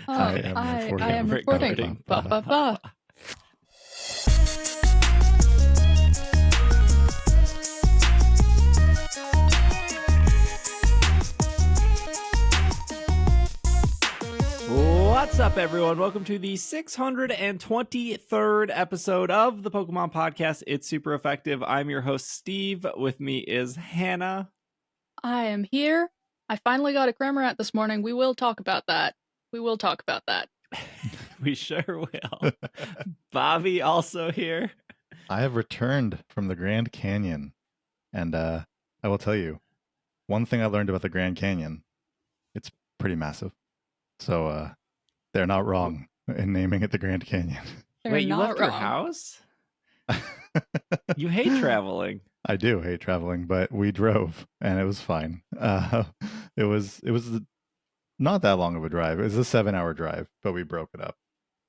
I am recording. Ba, ba, ba. What's up, everyone? Welcome to the 623rd episode of the Pokemon Podcast. It's super effective. I'm your host, Steve. With me is Hannah. I am here. I finally got a Cramorant this morning. We will talk about that. We sure will. Bobby also here. I have returned from the Grand Canyon, and I will tell you, one thing I learned about the Grand Canyon, it's pretty massive. So they're not wrong in naming it the Grand Canyon. Wait, you left your house? You hate traveling. I do hate traveling, but we drove, and it was fine. It was not that long of a drive. It was a 7-hour drive, but we broke it up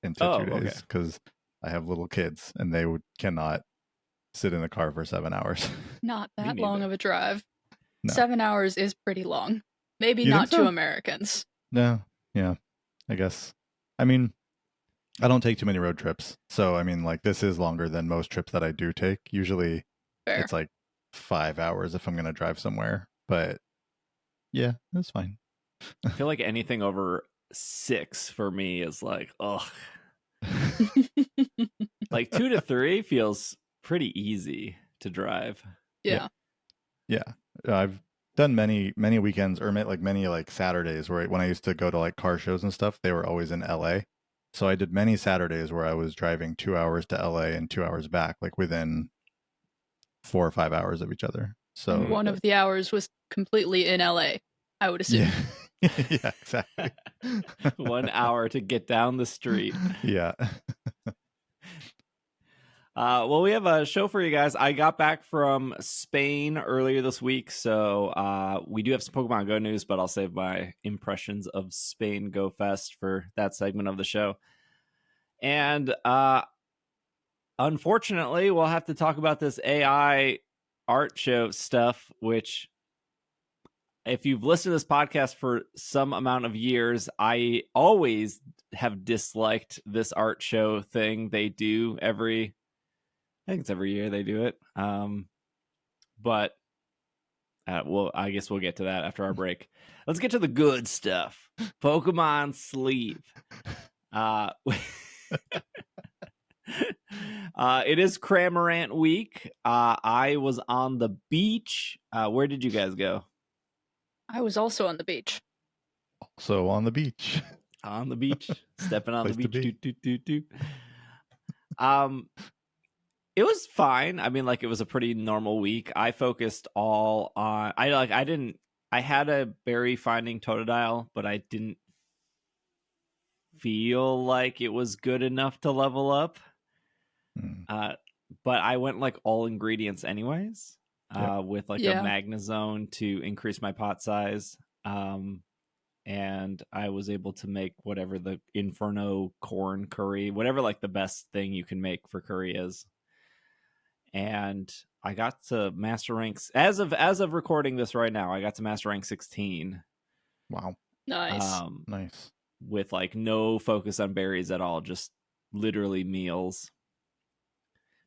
into 2 days because I have little kids, and they cannot sit in the car for 7 hours. Not that long of a drive. No. 7 hours is pretty long. Maybe You not think so? to Americans. No, yeah, I guess. I mean, I don't take too many road trips. So, I mean, like, this is longer than most trips that I do take. Usually Fair. it's like 5 hours if I'm going to drive somewhere. But yeah, that's fine. I feel like anything over 6 for me is like, ugh. Like 2 to 3 feels pretty easy to drive. Yeah. I've done many weekends, or many Saturdays where when I used to go to like car shows and stuff, they were always in LA. So I did many Saturdays where I was driving 2 hours to LA and 2 hours back, like within 4 or 5 hours of each other. So And one of the hours was completely in LA, I would assume. Yeah, yeah, exactly. 1 hour to get down the street. Yeah. Well, we have a show for you guys. I got back from Spain earlier this week, so we do have some Pokemon Go news, but I'll save my impressions of Spain Go Fest for that segment of the show. And unfortunately, we'll have to talk about this AI art show stuff, which, if you've listened to this podcast for some amount of years, I always have disliked this art show thing they do I think it's every year they do it. But I guess we'll get to that after our break. Let's get to the good stuff. Pokemon Sleep. It is Cramorant week. I was on the beach. Where did you guys go? I was also on the beach. Also on the beach. On the beach. Stepping on the Place to beach. It was fine. I mean, like, it was a pretty normal week. I focused all on I had a berry finding Totodile, but I didn't feel like it was good enough to level up. But I went like all ingredients anyways, with like a Magnezone to increase my pot size. And I was able to make whatever the Inferno corn curry, whatever like the best thing you can make for curry is. And I got to master ranks as of recording this right now. I got to master rank 16. Wow. Nice. Nice. With like no focus on berries at all, just literally meals.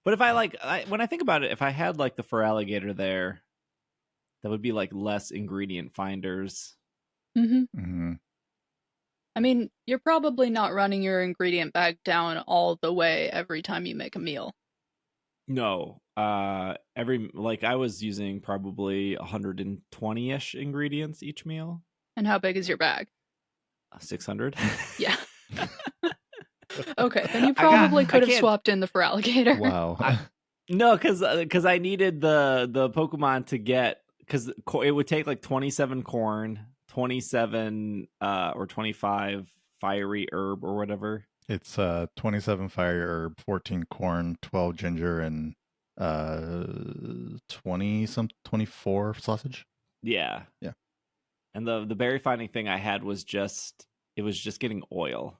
But if when I think about it, if I had like the Feraligatr there, that would be like less ingredient finders. Mm-hmm. Mm-hmm. I mean, you're probably not running your ingredient bag down all the way every time you make a meal. No, I was using probably 120-ish ingredients each meal. And how big is your bag? 600. Yeah. Okay, then you probably could have swapped in the Feraligatr. Wow. No, because I needed the Pokemon to get, because it would take like 27 corn, 27 or 25 fiery herb or whatever. It's 27 fire herb, 14 corn, 12 ginger, and 24 sausage. Yeah. Yeah. And the berry finding thing I had was just getting oil.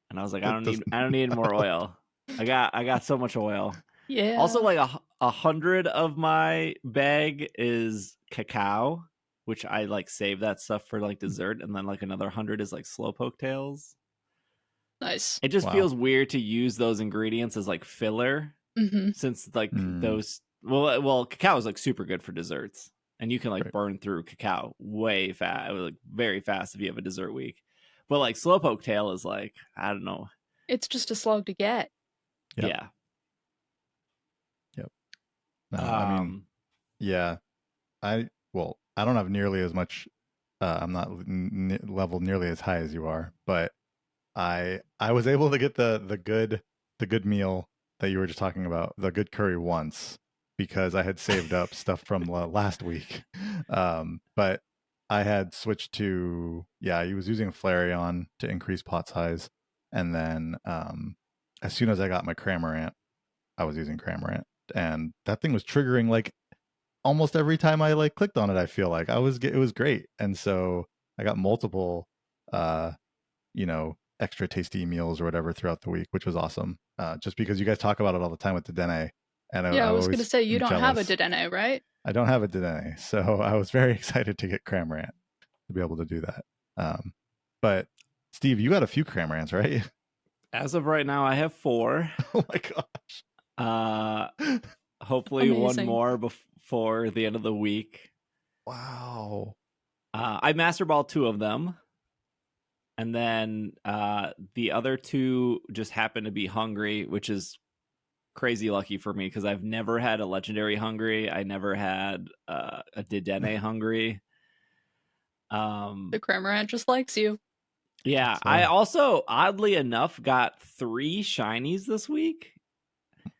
And I was like, I don't need more oil. I got so much oil. Yeah. Also, like 100 of my bag is cacao, which I like save that stuff for like dessert, and then like another 100 is like slowpoke tails. Nice. It just Wow. feels weird to use those ingredients as like filler, Mm-hmm. since like Mm. those cacao is like super good for desserts, and you can like Right. burn through cacao way fast, like very fast if you have a dessert week. But like slowpoke tail is like, I don't know. It's just a slog to get. Yep. Yeah. Yep. No, I mean, yeah. I don't have nearly as much. I'm not level nearly as high as you are, but I was able to get the good meal that you were just talking about, the good curry once, because I had saved up stuff from last week. But I had switched to, I was using Flareon to increase pot size, and then as soon as I got my Cramorant, I was using Cramorant, and that thing was triggering like almost every time I like clicked on it. I feel like it was great, and so I got multiple uh extra tasty meals or whatever throughout the week, which was awesome. Just because you guys talk about it all the time with the Dene, and Yeah, I I was gonna always say you am don't have a jealous. Dedenne, right? I don't have a Dene, so I was very excited to get Cramorant to be able to do that. But Steve, you got a few Cramorants, right? As of right now, I have 4. Oh my gosh. Hopefully one Amazing. more before the end of the week. Wow. I master ball 2 of them, and then the other 2 just happen to be hungry, which is crazy lucky for me because I've never had a legendary hungry. I never had a Dedenne hungry. The Cramorant just likes you. Yeah, So, I also oddly enough got 3 shinies this week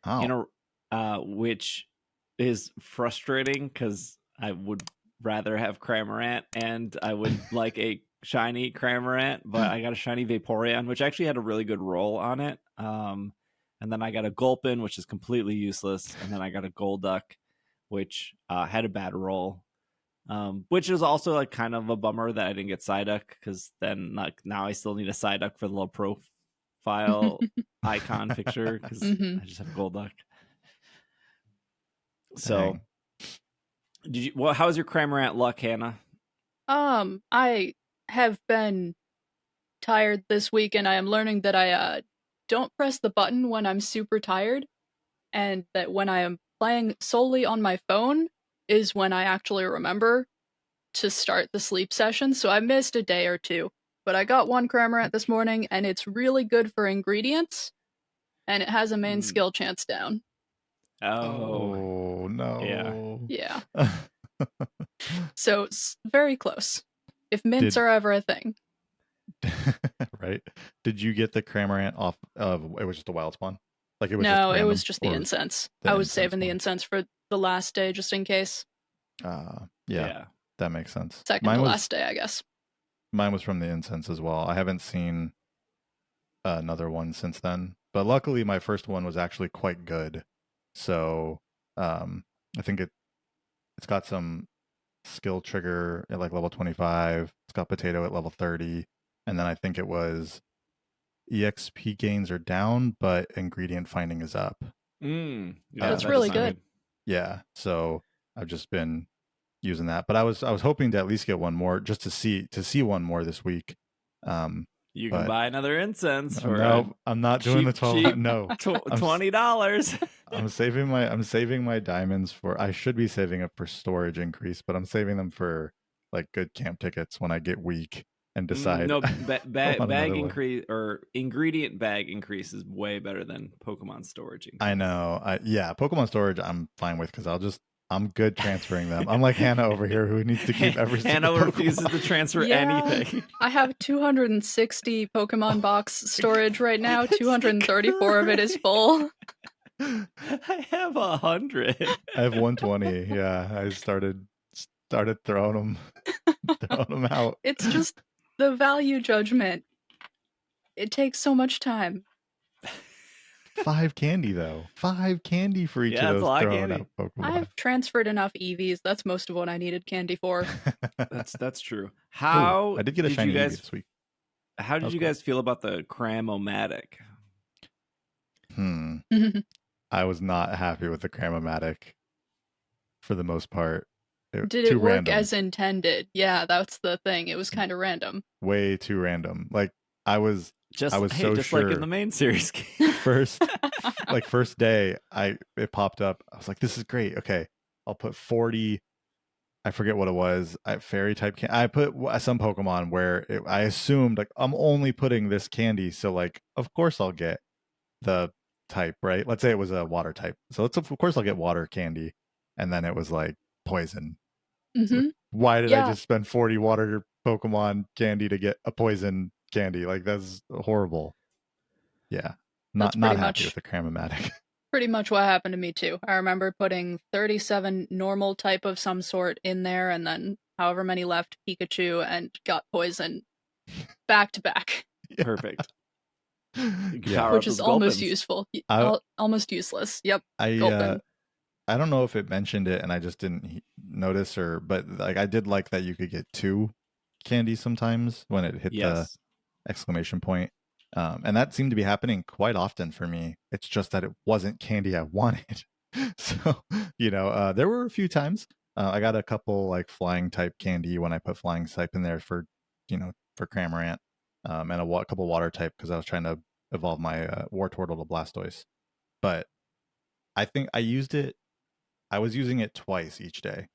in wow. a which is frustrating because I would rather have Cramorant and I would like a shiny Cramorant, but I got a shiny Vaporeon, which actually had a really good roll on it. And then I got a Gulpin, which is completely useless, and then I got a Golduck, which had a bad roll. Which is also like kind of a bummer that I didn't get Psyduck, because then like now I still need a Psyduck for the low profile icon picture because Mm-hmm. I just have Golduck. So, Dang. did you? Well, how's your Cramorant luck, Hannah? I have been tired this week, and I am learning that I don't press the button when I'm super tired, and that when I am playing solely on my phone is when I actually remember to start the sleep session. So I missed a day or two, but I got one Cramorant this morning, and it's really good for ingredients, and it has a main Mm. skill chance down. Oh, Oh yeah. no. Yeah, so it's very close. If mints Did are ever a thing. right? Did you get the Cramorant off of it was just a wild spawn? Like it was just No, it was random just the or incense. the I was incense saving the one? incense for the last day just in case. Yeah, Yeah. that makes sense. Second to last day, I guess. Mine was from the incense as well. I haven't seen another one since then, but luckily my first one was actually quite good. So, I think it's got some skill trigger at like level 25. It's got potato at level 30, and then I think it was EXP gains are down, but ingredient finding is up. Yeah, That's that That's does really sound the good. good. yeah. So I've just been using that, but I was hoping to at least get one more just to see one more this week. You can But buy another incense for a no, I'm not doing the cheap, 12. cheap No, I'm $20. I'm saving my diamonds for. I should be saving up for storage increase, but I'm saving them for like good camp tickets when I get weak and decide No, I want bag another one. increase or ingredient bag increase is way better than Pokemon storage I increase. know. Yeah, Pokemon storage I'm fine with because I'm good transferring them. I'm like Hannah over here who needs to keep every single Hannah refuses Pokemon. to transfer Yeah, anything. I have 260 Pokemon box storage right now. 234 of it is full. I have 100. I have 120. Yeah, I started throwing them out. It's just the value judgment. It takes so much time. 5 candy though. 5 candy for each of Yeah, it's a those lot of thrown candy. out Pokemon. I've transferred enough EVs. That's most of what I needed candy for. That's true. Oh, I did get a Did you shiny Eevee guys this week. how That did was you cool. guys feel about the Cramomatic? I was not happy with the Cramomatic for the most part. Did too it work random. as intended? Yeah, that's the thing. It was kind of random. Way too random. Like I was Just so just like in sure the main series game. first day it popped up. I was like, this is great. Okay, I'll put 40. I forget what it was. Fairy type I put some Pokemon where I assumed like I'm only putting this candy, so like of course I'll get the type, right? Let's say it was a water type, so of course I'll get water candy, and then it was like poison. It's like, Mm-hmm. why did I Yeah, just spend 40 water Pokemon candy to get a poison candy? Like that's horrible. Yeah, that's not happy with the Cramomatic. pretty much what happened to me too. I remember putting 37 normal type of some sort in there, and then however many left Pikachu, and got poison back to back, Perfect. You can Yeah, power up which is those almost Gulpins. useful. I Almost useless. Yep, I Gulpin. I don't know if it mentioned it and I just didn't notice, or but like I did like that you could get two candies sometimes when it hit the Yes. exclamation point. And that seemed to be happening quite often for me. It's just that it wasn't candy I wanted. So, there were a few times I got a couple like flying type candy when I put flying type in there for Cramorant, and a couple water type because I was trying to evolve my Wartortle to Blastoise. But I think I was using it twice each day.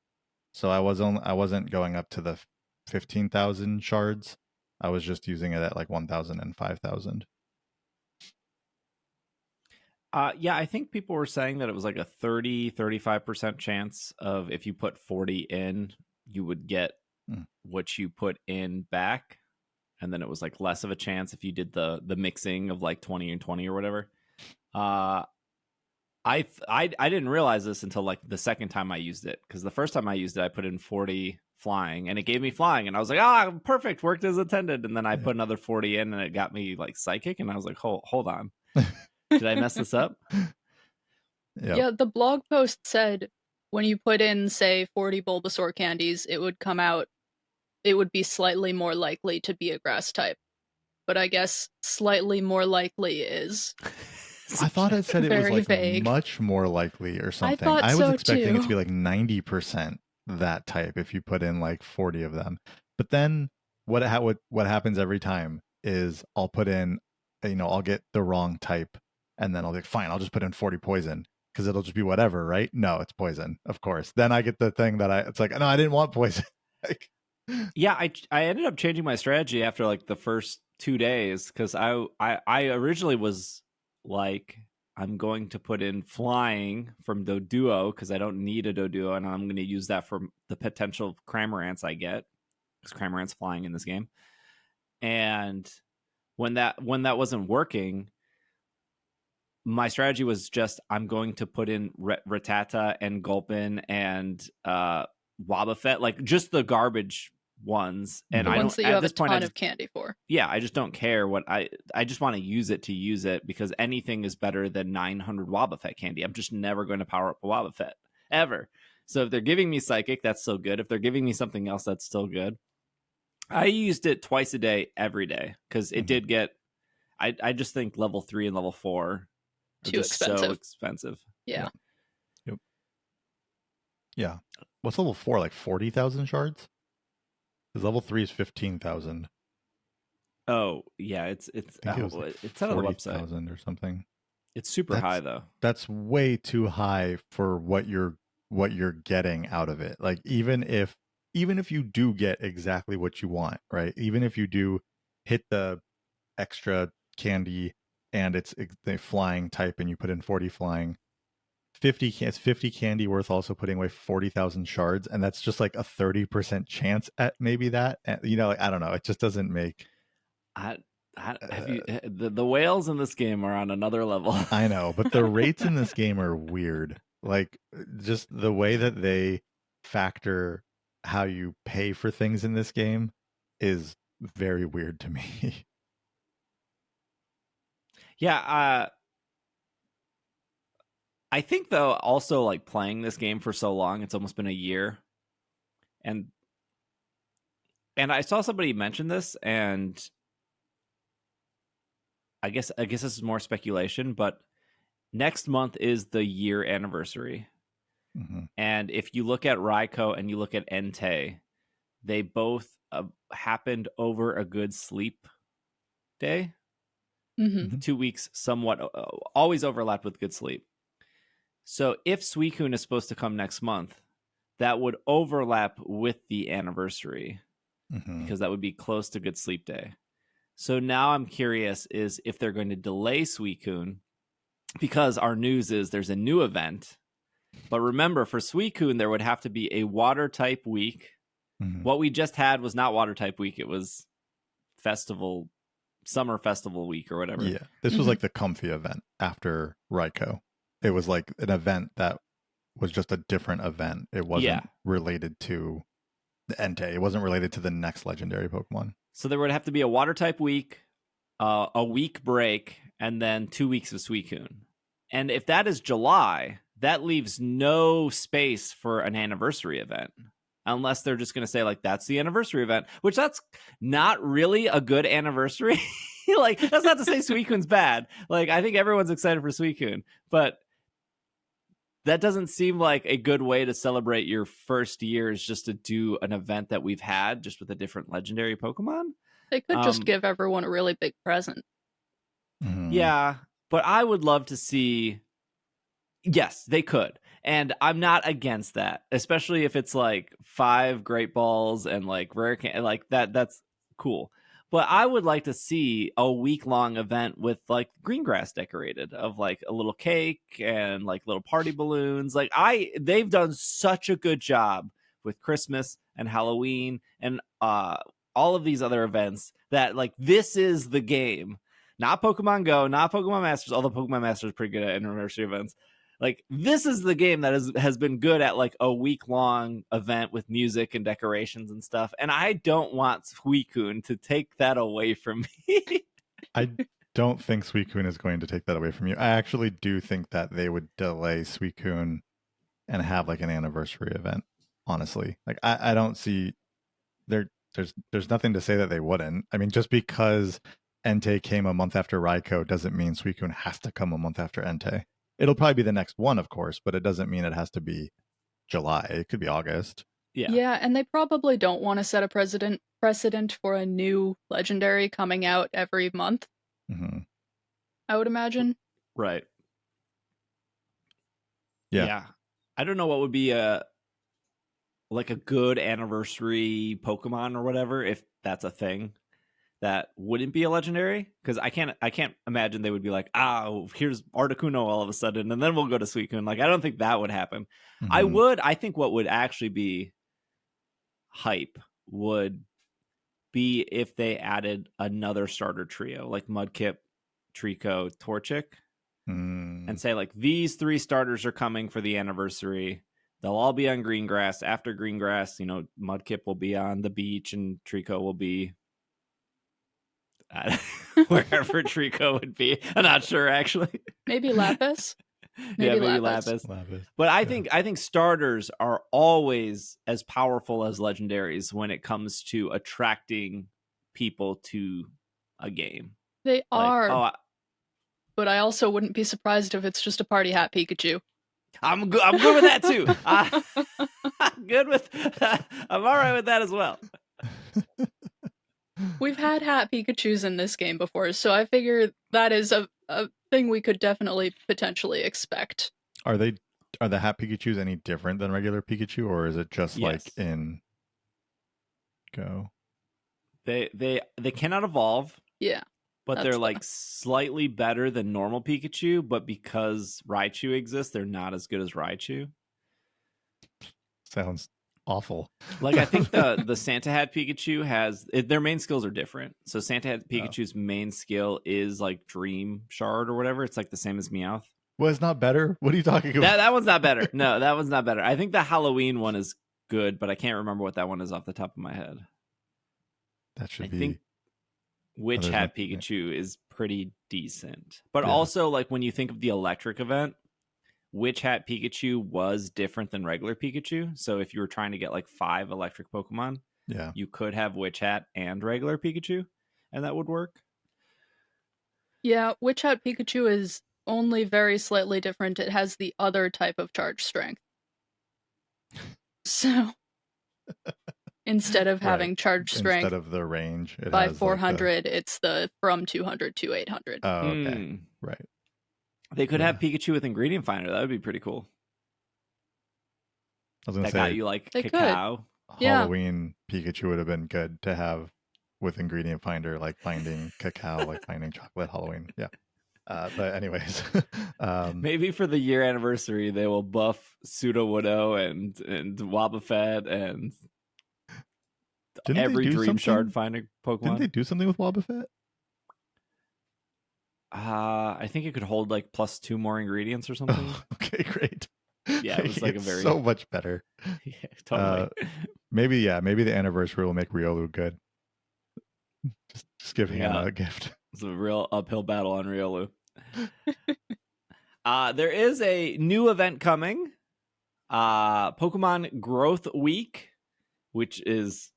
So I wasn't going up to the 15,000 shards. I was just using it at like 1,000 and 5,000. Yeah, I think people were saying that it was like a 35% chance of if you put 40 in, you would get Mm. what you put in back. And then it was like less of a chance if you did the mixing of like 20 and 20 or whatever. Uh, I didn't realize this until like the second time I used it, because the first time I used it, I put in 40 flying and it gave me flying, and I was like, perfect, worked as intended. And then I Yeah. put another 40 in and it got me like psychic, and I was like, hold on, did I mess this up? Yep. Yeah, the blog post said when you put in, say, 40 Bulbasaur candies, it would come out, it would be slightly more likely to be a grass type. But I guess slightly more likely is I thought it said it was very like vague. much more likely or I something. thought I was so expecting it to too. be like 90% that type if you put in like 40 of them. But then what happens every time is I'll put in, I'll get the wrong type and then I'll be like, fine, I'll just put in 40 poison because it'll just be whatever, right? No, it's poison, of course. Then I get the thing it's like, no, I didn't want poison. Like, Yeah, I ended up changing my strategy after like the first 2 days, because I originally was like, I'm going to put in flying from Doduo because I don't need a Doduo, and I'm going to use that for the potential Cramorants I get, because Cramorant's flying in this game. And when that wasn't working, my strategy was just, I'm going to put in Rattata and Gulpin and Wobbuffet, like just the garbage ones. And The mhm. I don't, ones that you at have a this point, ton of candy for. yeah, I just don't care what I just want to use it, because anything is better than 900 Wobbuffet candy. I'm just never going to power up a Wobbuffet ever. So if they're giving me Psychic, that's still good. If they're giving me something else, that's still good. I used it twice a day, every day, because it did get, I just think level 3 and level 4 are Too just so expensive. expensive. Yeah. Yep. Yep. Yeah. What's level 4? Like 40,000 shards? Because level 3 is 15,000. Oh yeah, it's I think it was like it's out of the website. 40,000 or something. It's super high That's though. that's way too high for what you're getting out of it. Like even if you do get exactly what you want, right? Even if you do hit the extra candy and it's the flying type and you put in 40 flying, it's 50 candy worth also putting away 40,000 shards, and that's just like a 30% chance at maybe that. And, like I don't know, it just doesn't make I, have uh, you the whales in this game are on another level. I know, but the rates in this game are weird. Like just the way that they factor how you pay for things in this game is very weird to me. Yeah, I think though also like playing this game for so long, it's almost been a year, and I saw somebody mention this, and I guess this is more speculation, but next month is the year anniversary. Mhm. And if you look at Raikou and you look at Entei, they both happened over a good sleep day. Hmm. Mhm. 2 weeks somewhat always overlapped with good sleep. So if Suicune is supposed to come next month, that would overlap with the anniversary Mhm. because that would be close to good sleep day. So now I'm curious is if they're going to delay Suicune because our news is there's a new event. But remember, for Suicune, there would have to be a water type week. Mhm. What we just had was not water type week. It was summer festival week or whatever. Yeah. This was Hmm. like the comfy event after Raikou. It was like an event that was just a different event. It Yeah. wasn't related to the Entei. It wasn't related to the next legendary Pokemon. So there would have to be a water type week, a week break, and then 2 weeks of Suicune. And if that is July, that leaves no space for an anniversary event. Unless they're just going to say, like, that's the anniversary event, which that's not really a good anniversary. Like, that's not to say Suicune's bad. Like, I think everyone's excited for Suicune, but that doesn't seem like a good way to celebrate your first year is just to do an event that we've had just with a different legendary Pokemon. They could just Um, give everyone a really big present. Mhm. yeah, but I would love to see. Yes, they could. And I'm not against that, especially if it's like 5 Great Balls and like like that's cool. But I would like to see a week-long event with like green grass decorated of like a little cake and like little party balloons. Like they've done such a good job with Christmas and Halloween and all of these other events that like this is the game. Not Pokemon Go, not Pokemon Masters, although Pokemon Masters is pretty good at anniversary events. Like this is the game that has been good at like a week long event with music and decorations and stuff. And I don't want Suicune to take that away from me. I don't think Suicune is going to take that away from you. I actually do think that they would delay Suicune and have like an anniversary event. Honestly, like I don't see there's nothing to say that they wouldn't. I mean, just because Entei came a month after Raikou doesn't mean Suicune has to come a month after Entei. It'll probably be the next one, of course, but it doesn't mean it has to be July. It could be August. Yeah. Yeah, and they probably don't want to set a precedent for a new legendary coming out every month, Hmm. I would imagine. Right. Yeah. Yeah. I don't know what would be a like a good anniversary Pokemon or whatever if that's a thing that wouldn't be a legendary because I can't imagine they would be like here's Articuno all of a sudden and then we'll go to Suicune. Like I don't think that would happen. Hmm. I think what would actually be hype would be if they added another starter trio like Mudkip, Trico, Torchic, and Mm. say like these 3 starters are coming for the anniversary. They'll all be on green grass. After green grass, Mudkip will be on the beach and Trico will be wherever Trico would be. I'm not sure actually. Maybe Lapis? Yeah, Maybe maybe Lapis. Lapis. Lapis. But I Yeah. think starters are always as powerful as legendaries when it comes to attracting people to a game. They Like, are, but I also wouldn't be surprised if it's just a party hat Pikachu. I'm good. I'm good with that too. I'm good with. I'm all right with that as well. We've had hat Pikachus in this game before, so I figure that is a thing we could definitely potentially expect. Are they are the Hat Pikachus any different than regular Pikachu, or is it just like Yes, in Go? they cannot evolve, Yeah, but they're that's the. like slightly better than normal Pikachu. But because Raichu exists, they're not as good as Raichu. Sounds awful. Like I think the Santa Hat Pikachu their main skills are different. So Santa Hat Oh. Pikachu's main skill is like Dream Shard or whatever. It's like the same as Meowth. Well, it's not better. What are you talking about? That one's not better. No, that one's not better. I think the Halloween one is good, but I can't remember what that one is off the top of my head. That I should think be. Witch There's Hat nothing. Pikachu is pretty decent. But Yeah. also, like when you think of the electric event, Witch Hat Pikachu was different than regular Pikachu. So if you were trying to get like 5 electric Pokemon, Yeah. you could have Witch Hat and regular Pikachu, and that would work. Yeah, Witch Hat Pikachu is only very slightly different. It has the other type of charge strength. So instead of Right. having charge strength Instead of the range, it by has like the 400, it's the from 200 to 800. oh, okay. Right. They could Yeah. have Pikachu with ingredient finder. That would be pretty cool. I was gonna That got say you like They could. cacao. Yeah. Halloween Pikachu would have been good to have with ingredient finder, like finding cacao, like finding chocolate Halloween. Yeah. But anyways, Maybe for the year anniversary, they will buff Sudowoodo and Wobbuffet and didn't they every do Dream something? Shard finding Didn't Pokemon. they do something with Wobbuffet? I think it could hold like +2 more ingredients or something. Oh, okay, great. Yeah, it was like it's a very so much better. yeah, totally. Maybe the anniversary will make Riolu good. Just giving him Yeah, a gift. it's a real uphill battle on Riolu. There is a new event coming, Pokemon Growth Week, which is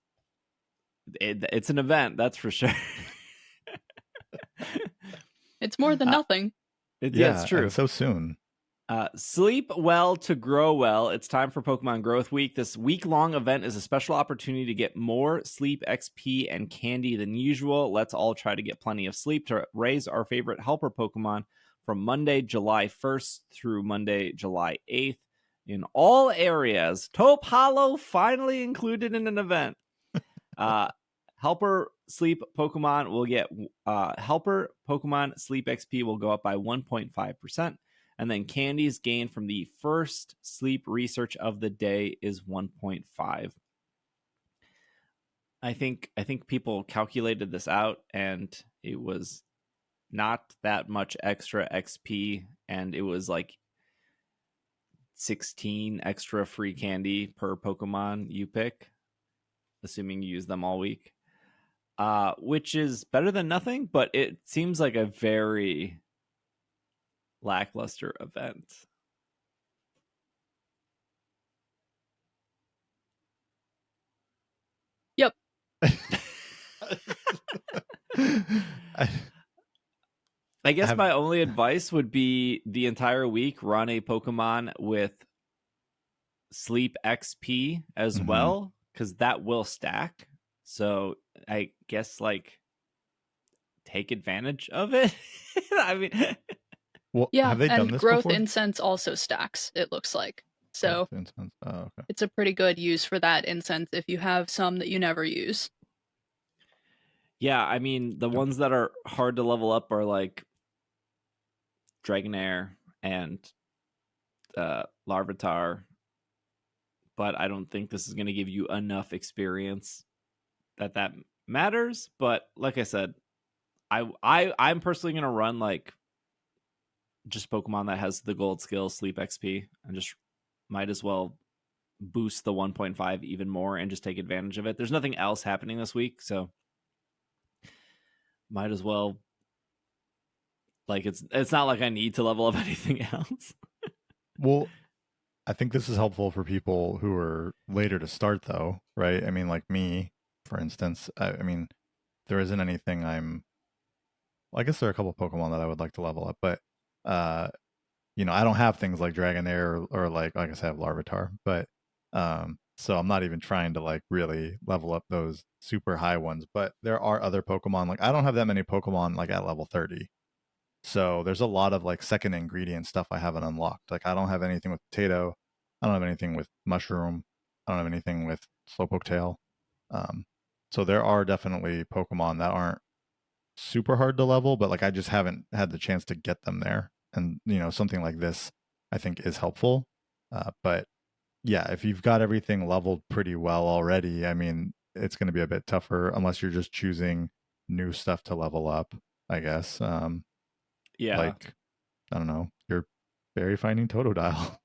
it's an event, that's for sure. It's more than nothing. Yeah, it's true. And so soon. Sleep well to grow well. It's time for Pokemon Growth Week. This week-long event is a special opportunity to get more sleep XP and candy than usual. Let's all try to get plenty of sleep to raise our favorite helper Pokemon from Monday, July 1st through Monday, July 8th in all areas. Taupe Hollow finally included in an event. Helper Sleep Pokemon will get Helper Pokemon Sleep XP will go up by 1.5%. And then candies gained from the first sleep research of the day is 1.5. I think people calculated this out and it was not that much extra XP, and it was like 16 extra free candy per Pokemon you pick, assuming you use them all week. Which is better than nothing, but it seems like a very lackluster event. Yep. I guess my only advice would be the entire week run a Pokemon with Sleep XP as well, because that will stack. So I guess like take advantage of it. I mean, well, Yeah, have they done and this growth before? incense also stacks, it looks like. So Incense. Oh, okay. it's a pretty good use for that incense if you have some that you never use. yeah, I mean the ones that are hard to level up are like Dragonair and Larvitar, but I don't think this is going to give you enough experience that matters. But like I said, I'm personally going to run like just Pokemon that has the gold skill Sleep XP and just might as well boost the 1.5 even more and just take advantage of it. There's nothing else happening this week, so might as well. Like it's not like I need to level up anything else. Well, I think this is helpful for people who are later to start, though, right? I mean, like me, for instance. I mean, there isn't anything well, I guess there are a couple of Pokemon that I would like to level up, but I don't have things like Dragonair or like I said, I have Larvitar, but so I'm not even trying to like really level up those super high ones. But there are other Pokemon, like I don't have that many Pokemon like at level 30. So there's a lot of like second ingredient stuff I haven't unlocked. Like I don't have anything with potato. I don't have anything with mushroom. I don't have anything with Slowpoke tail. So there are definitely Pokemon that aren't super hard to level, but like I just haven't had the chance to get them there. And something like this I think is helpful. But yeah, if you've got everything leveled pretty well already, I mean, it's going to be a bit tougher unless you're just choosing new stuff to level up, I guess. Yeah. Like, I don't know, you're berry finding Totodile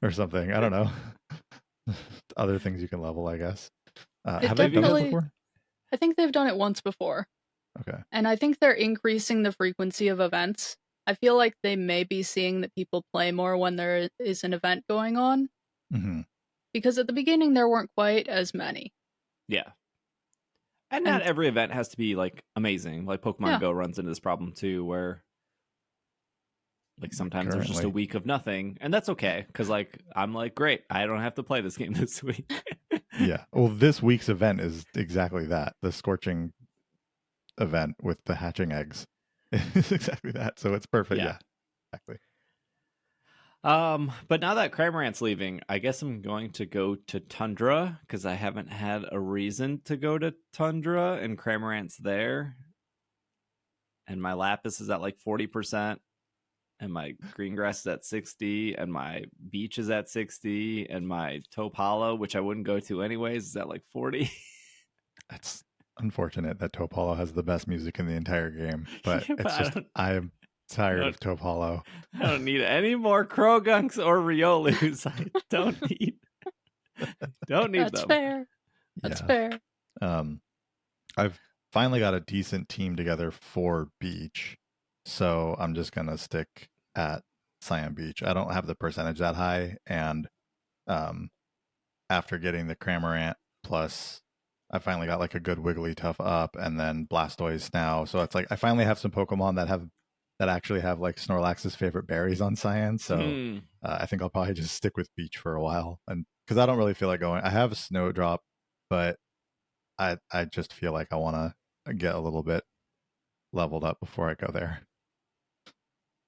or something. I don't know. Other things you can level, I guess. Have they done this before? I think they've done it once before. Okay. And I think they're increasing the frequency of events. I feel like they may be seeing that people play more when there is an event going on. Mm-hmm. Because at the beginning, there weren't quite as many. Yeah. And not every event has to be like amazing. Like Pokemon Go runs into this problem too, where Like sometimes there's just a Currently. week of nothing, and that's okay because like I'm like, great, I don't have to play this game this week. Yeah. Well, this week's event is exactly that. The scorching event with the hatching eggs is exactly that. So it's perfect. Yeah. Yeah, exactly. But now that Cramorant's leaving, I guess I'm going to go to Tundra because I haven't had a reason to go to Tundra, and Cramorant's there, and my Lapis is at like 40%, and my green grass is at 60, and my beach is at 60, and my Taupe Hollow, which I wouldn't go to anyways, is at like 40. It's unfortunate that Taupe Hollow has the best music in the entire game, but Yeah, it's but just I am tired of Taupe Hollow. I don't need any more Krogunks or Riolus. I don't need That's them. fair. That's Yeah. fair. I've finally got a decent team together for Beach, so I'm just gonna stick at Cyan Beach. I don't have the percentage that high, and um, after getting the Cramorant plus, I finally got like a good Wigglytuff up, and then Blastoise now. So it's like I finally have some Pokemon that actually have like Snorlax's favorite berries on Cyan. So I think I'll probably just stick with Beach for a while, and because I don't really feel like going. I have Snowdrop, but I just feel like I want to get a little bit leveled up before I go there.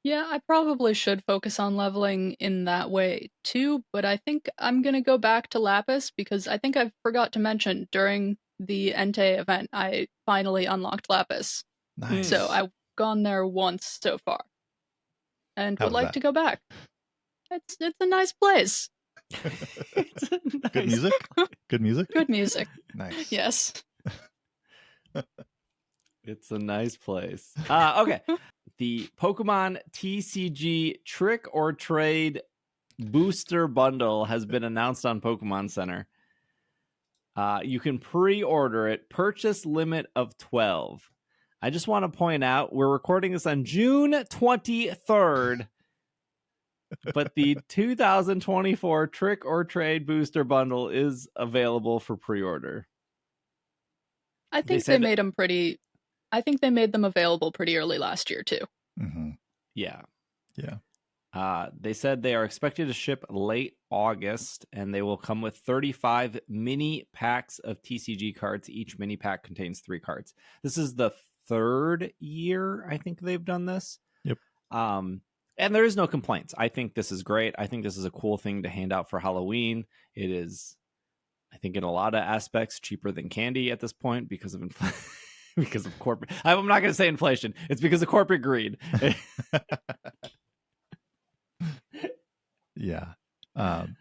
Yeah, I probably should focus on leveling in that way too, but I think I'm gonna go back to Lapis because I think I forgot to mention during the Entei event I finally unlocked Lapis. So Nice. I've gone there once so far and How would was like that? to go back. It's a nice place. It's a Good nice music? Good music? Good music. Nice. Yes. It's a nice place. Okay. The Pokemon TCG Trick or Trade Booster Bundle has been announced on Pokemon Center. You can pre-order it. Purchase limit of 12. I just want to point out we're recording this on June 23rd, but the 2024 Trick or Trade Booster Bundle is available for pre-order. I They think they said, made them pretty. I think they made them available pretty early last year too. Mm-hmm. yeah. Yeah. They said they are expected to ship late August, and they will come with 35 mini packs of TCG cards. Each mini pack contains 3 cards. This is the 3rd year I think they've done this. Yep. And there is no complaints. I think this is great. I think this is a cool thing to hand out for Halloween. It is, I think, in a lot of aspects, cheaper than candy at this point because of because of corporate. I'm not going to say inflation. It's because of corporate greed. Yeah. And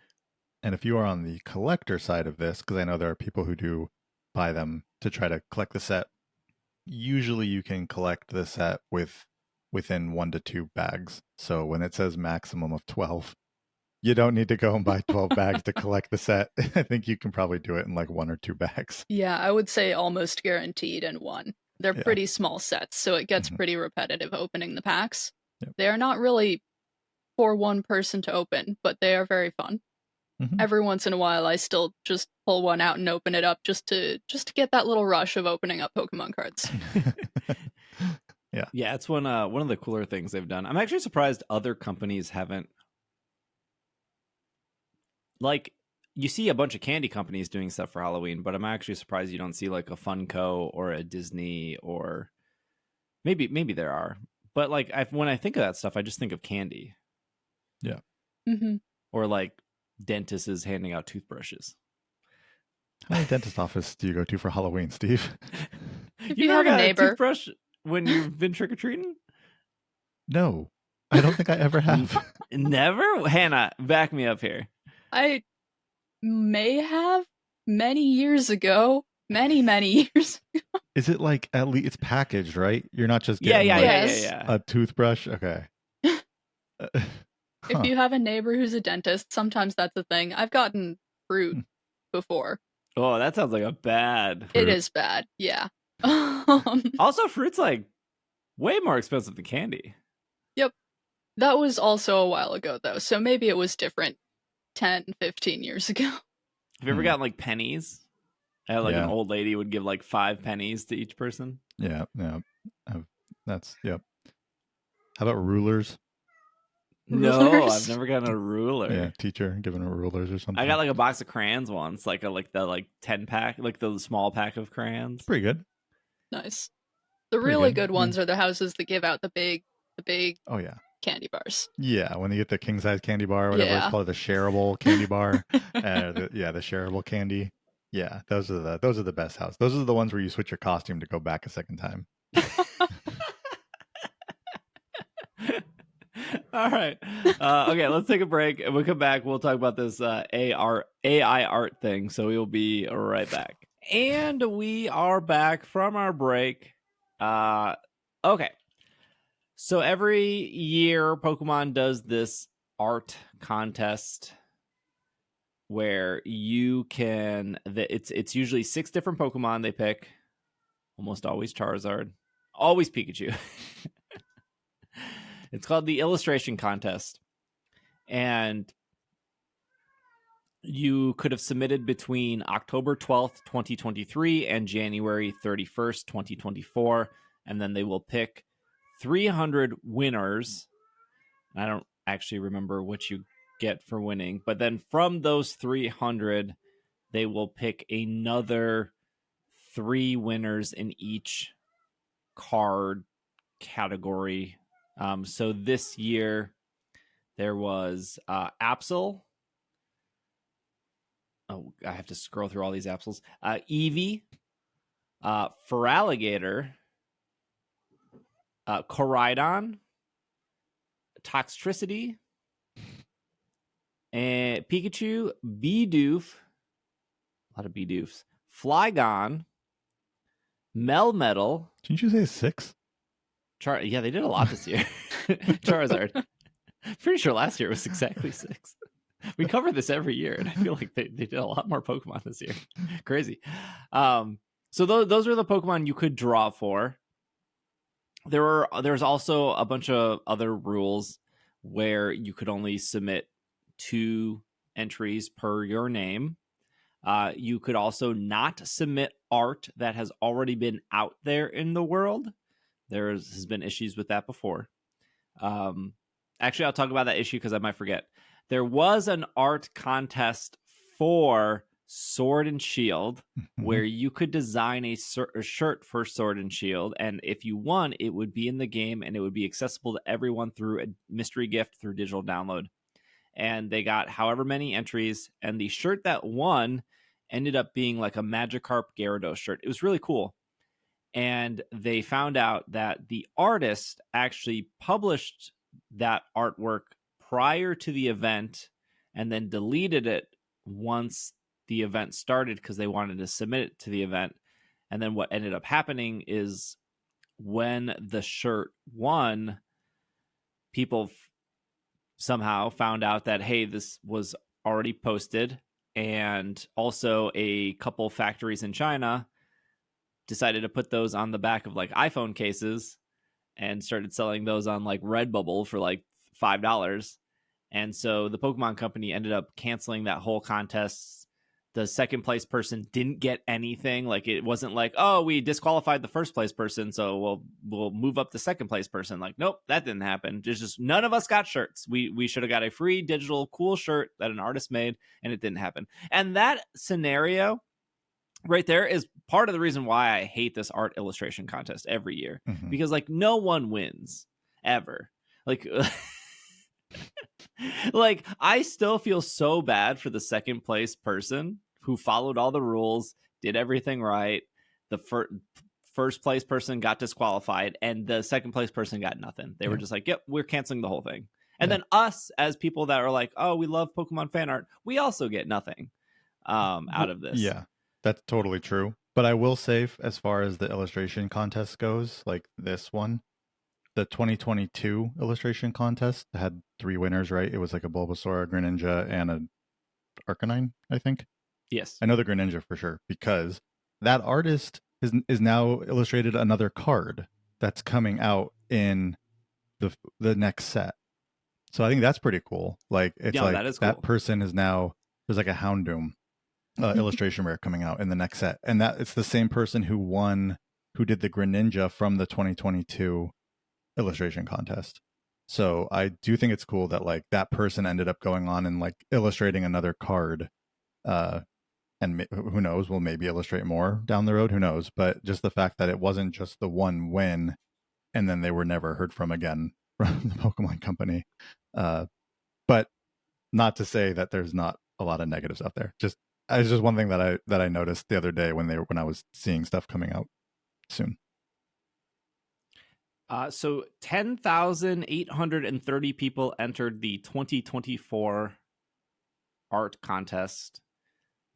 if you are on the collector side of this, because I know there are people who do buy them to try to collect the set, usually you can collect the set within 1 to 2 bags. So when it says maximum of 12, you don't need to go and buy 12 bags to collect the set. I think you can probably do it in like 1 or 2 bags. Yeah, I would say almost guaranteed in one. They're Yeah. pretty small sets, so it gets Mhm. pretty repetitive opening the packs. Yep. They are not really for one person to open, but they are very fun. Mhm. Every once in a while I still just pull one out and open it up just to get that little rush of opening up Pokemon cards. Yeah. It's one of the cooler things they've done. I'm actually surprised other companies haven't. Like, you see a bunch of candy companies doing stuff for Halloween, but I'm actually surprised you don't see like a Funko or a Disney, or maybe there are. But like when I think of that stuff, I just think of candy. Yeah. Mm-hmm. Or like dentists handing out toothbrushes. How many dentist office do you go to for Halloween, Steve? If You you never have a got a neighbor. toothbrush when you've been trick-or-treating? No, I don't think I ever have. Never? Hannah, back me up here. I may have many years ago. Many years. Is it like at least it's packaged, right? You're not just Yeah, getting like Yes. a toothbrush? Okay. If you have a neighbor who's a dentist, sometimes that's a thing. I've gotten fruit before. Oh, that sounds like a bad It Fruit. is bad, yeah. Also, fruit's like way more expensive than candy. Yep. That was also a while ago, though, so maybe it was different 10, 15 years ago. Have you ever gotten like pennies? Like an Yeah. old lady would give like 5 pennies to each person. Yeah. That's yep. How about rulers? No, I've Rulers? never gotten a ruler. Yeah, teacher giving her rulers or something. I got like a box of crayons once, like the 10-pack, like the small pack of crayons. Pretty good. Nice. The Pretty really good. good Yeah. ones are the houses that give out the big Oh yeah. candy bars. Yeah, when you get the king size candy bar, or whatever it's Yeah. called, the shareable candy bar. The shareable candy. Yeah, those are the best house. Those are the ones where you switch your costume to go back a second time. All right. Okay, let's take a break. And we'll come back. We'll talk about this AI art thing. So we'll be right back. And we are back from our break. Okay. So every year, Pokemon does this art contest where you can. It's usually 6 different Pokemon they pick. Almost always Charizard. Always Pikachu. It's called the Illustration Contest. And you could have submitted between October 12th, 2023 and January 31st, 2024. And then they will pick 300 winners. I don't actually remember what you get for winning. But then from those 300, they will pick another 3 winners in each card category. So this year there was Absol. Oh, I have to scroll through all these Absols. Eevee, Feraligatr, Koraidon, Toxtricity, and Pikachu, Bidoof, a lot of Bidoofs, Flygon, Melmetal. Didn't you say 6? Yeah, they did a lot this year. Charizard. Pretty sure last year was exactly 6. We cover this every year, and I feel like they did a lot more Pokemon this year. Crazy. So those are the Pokemon you could draw for. There's also a bunch of other rules where you could only submit 2 entries per your name. You could also not submit art that has already been out there in the world. There has been issues with that before. Actually, I'll talk about that issue because I might forget. There was an art contest for Sword and Shield where you could design a shirt for Sword and Shield. And if you won, it would be in the game and it would be accessible to everyone through a mystery gift through digital download. And they got however many entries. And the shirt that won ended up being like a Magikarp Gyarados shirt. It was really cool. And they found out that the artist actually published that artwork prior to the event and then deleted it once the event started because they wanted to submit it to the event. And then what ended up happening is when the shirt won, people somehow found out that, hey, this was already posted. And also a couple factories in China decided to put those on the back of like iPhone cases and started selling those on like Redbubble for like $5. And so the Pokemon company ended up canceling that whole contest. The second place person didn't get anything. Like it wasn't like, oh, we disqualified the first place person, so we'll move up the second place person. Like, nope, that didn't happen. There's just none of us got shirts. We should have got a free digital cool shirt that an artist made, and it didn't happen. And that scenario right there is part of the reason why I hate this art illustration contest every year, because like no one wins ever. Like, like I still feel so bad for the second place person who followed all the rules, did everything right. The first place person got disqualified, and the second place person got nothing. They were just like, "Yep, we're canceling the whole thing." And then us as people that are like, "Oh, we love Pokemon fan art," we also get nothing out of this. Yeah, that's totally true. But I will say, as far as the illustration contest goes, like this one, the 2022 illustration contest had 3 winners, right? It was like a Bulbasaur, a Greninja, and a Arcanine, I think. Yes. I know the Greninja for sure because that artist is now illustrated another card that's coming out in the next set. So I think that's pretty cool. Like it's Yeah, like that is cool. that person is now, there's like a Houndoom illustration rare coming out in the next set, and that it's the same person who did the Greninja from the 2022 illustration contest. So I do think it's cool that like that person ended up going on and like illustrating another card. Uh, and who knows, we'll maybe illustrate more down the road. Who knows? But just the fact that it wasn't just the one win, and then they were never heard from again from the Pokemon Company. But not to say that there's not a lot of negatives out there. Just it's just one thing that I noticed the other day when I was seeing stuff coming out soon. So 10,830 people entered the 2024 art contest.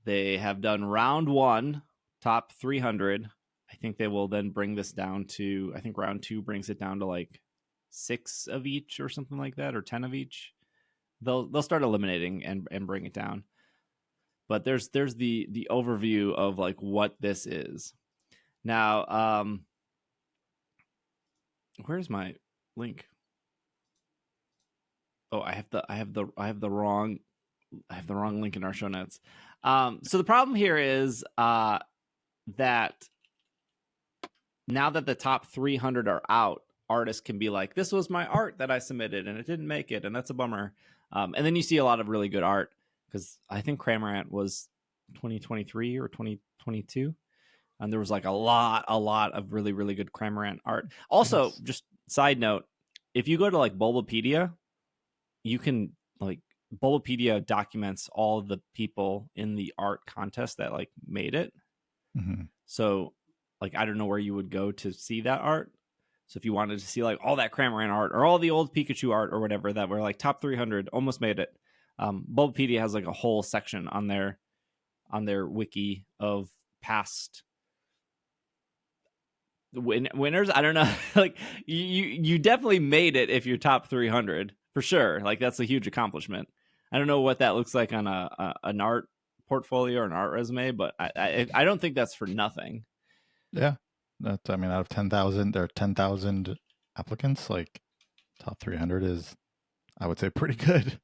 They have done round 1, top 300. I think they will then bring this down to, I think round 2 brings it down to like 6 of each or something like that, or 10 of each. They'll start eliminating and bring it down. But there's the overview of like what this is. Now, where's my link? Oh, I have the wrong link in our show notes. So the problem here is that now that the top 300 are out, artists can be like, this was my art that I submitted and it didn't make it, and that's a bummer. And then you see a lot of really good art, because I think Cramorant was 2023 or 2022, and there was like a lot of really, really good Cramorant art. Also, Yes. just side note, if you go to like Bulbapedia, you can like, Bulbapedia documents all the people in the art contest that like made it. Mm-hmm. So like, I don't know where you would go to see that art. So if you wanted to see like all that Cramorant art or all the old Pikachu art or whatever that were like top 300, almost made it, Bulbapedia has like a whole section on their wiki of past winners. I don't know. Like you definitely made it if you're top 300 for sure. Like that's a huge accomplishment. I don't know what that looks like on an art portfolio or an art resume, but I don't think that's for nothing. Yeah, that's, I mean, out of 10,000, there are 10,000 applicants. Like top 300 is, I would say, pretty good.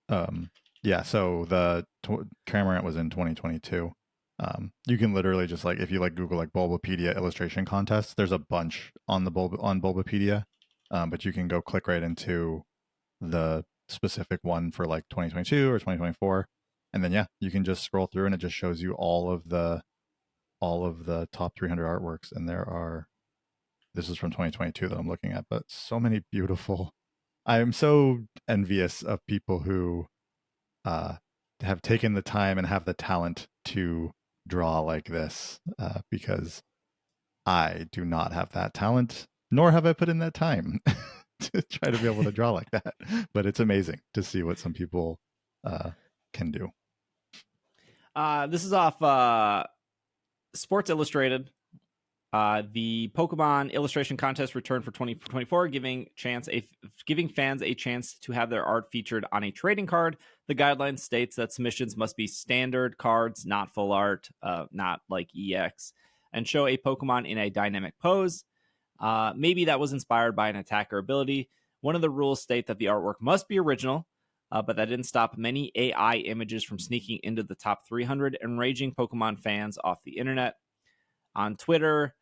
Yeah. So the Cramorant was in 2022. You can literally just like, if you like Google like Bulbapedia illustration contests, there's a bunch on on Bulbapedia, but you can go click right into the specific one for like 2022 or 2024, and then yeah, you can just scroll through and it just shows you all of the top 300 artworks, and there are, this is from 2022 that I'm looking at, but so many beautiful. I am so envious of people who uh, have taken the time and have the talent to draw like this, because I do not have that talent, nor have I put in that time to try to be able to draw like that. But it's amazing to see what some people can do. This is off Sports Illustrated. The Pokemon illustration contest returned for 2024, giving fans a chance to have their art featured on a trading card. The guideline states that submissions must be standard cards, not full art, not like EX, and show a Pokemon in a dynamic pose. Maybe that was inspired by an attacker ability. One of the rules state that the artwork must be original, but that didn't stop many AI images from sneaking into the top 300, enraging Pokemon fans off the internet. On Twitter,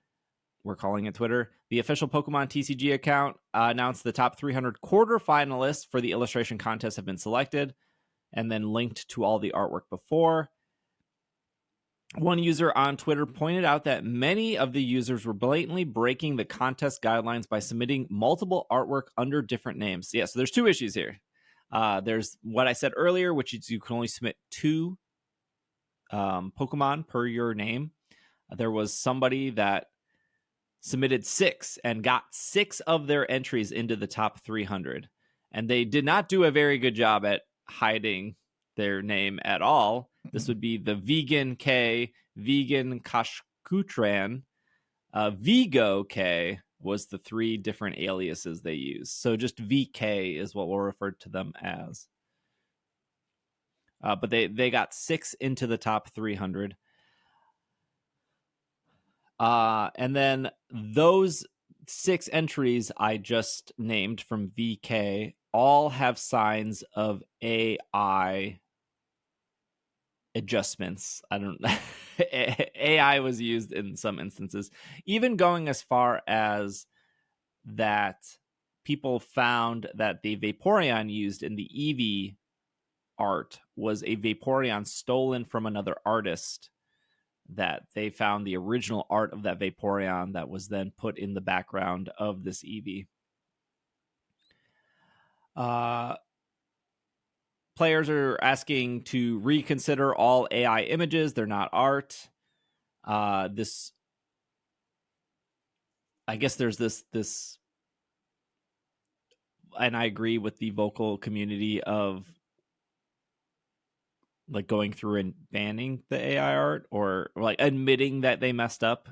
we're calling it Twitter, the official Pokemon TCG account announced the top 300 quarterfinalists for the illustration contest have been selected, and then linked to all the artwork before. One user on Twitter pointed out that many of the users were blatantly breaking the contest guidelines by submitting multiple artwork under different names. Yeah, so there's two issues here. There's what I said earlier, which is you can only submit 2 Pokemon per your name. There was somebody that submitted 6 and got 6 of their entries into the top 300. And they did not do a very good job at hiding their name at all. This would be the Vegan K, Vegan Kashkutran, Vigo K was the 3 different aliases they used. So just VK is what we'll refer to them as. But they got 6 into the top 300. And then those 6 entries I just named from VK all have signs of AI adjustments. I don't AI was used in some instances, even going as far as that people found that the Vaporeon used in the Eevee art was a Vaporeon stolen from another artist, that they found the original art of that Vaporeon that was then put in the background of this Eevee. Players are asking to reconsider all AI images. They're not art. I guess there's this, and I agree with the vocal community of like going through and banning the AI art, or like admitting that they messed up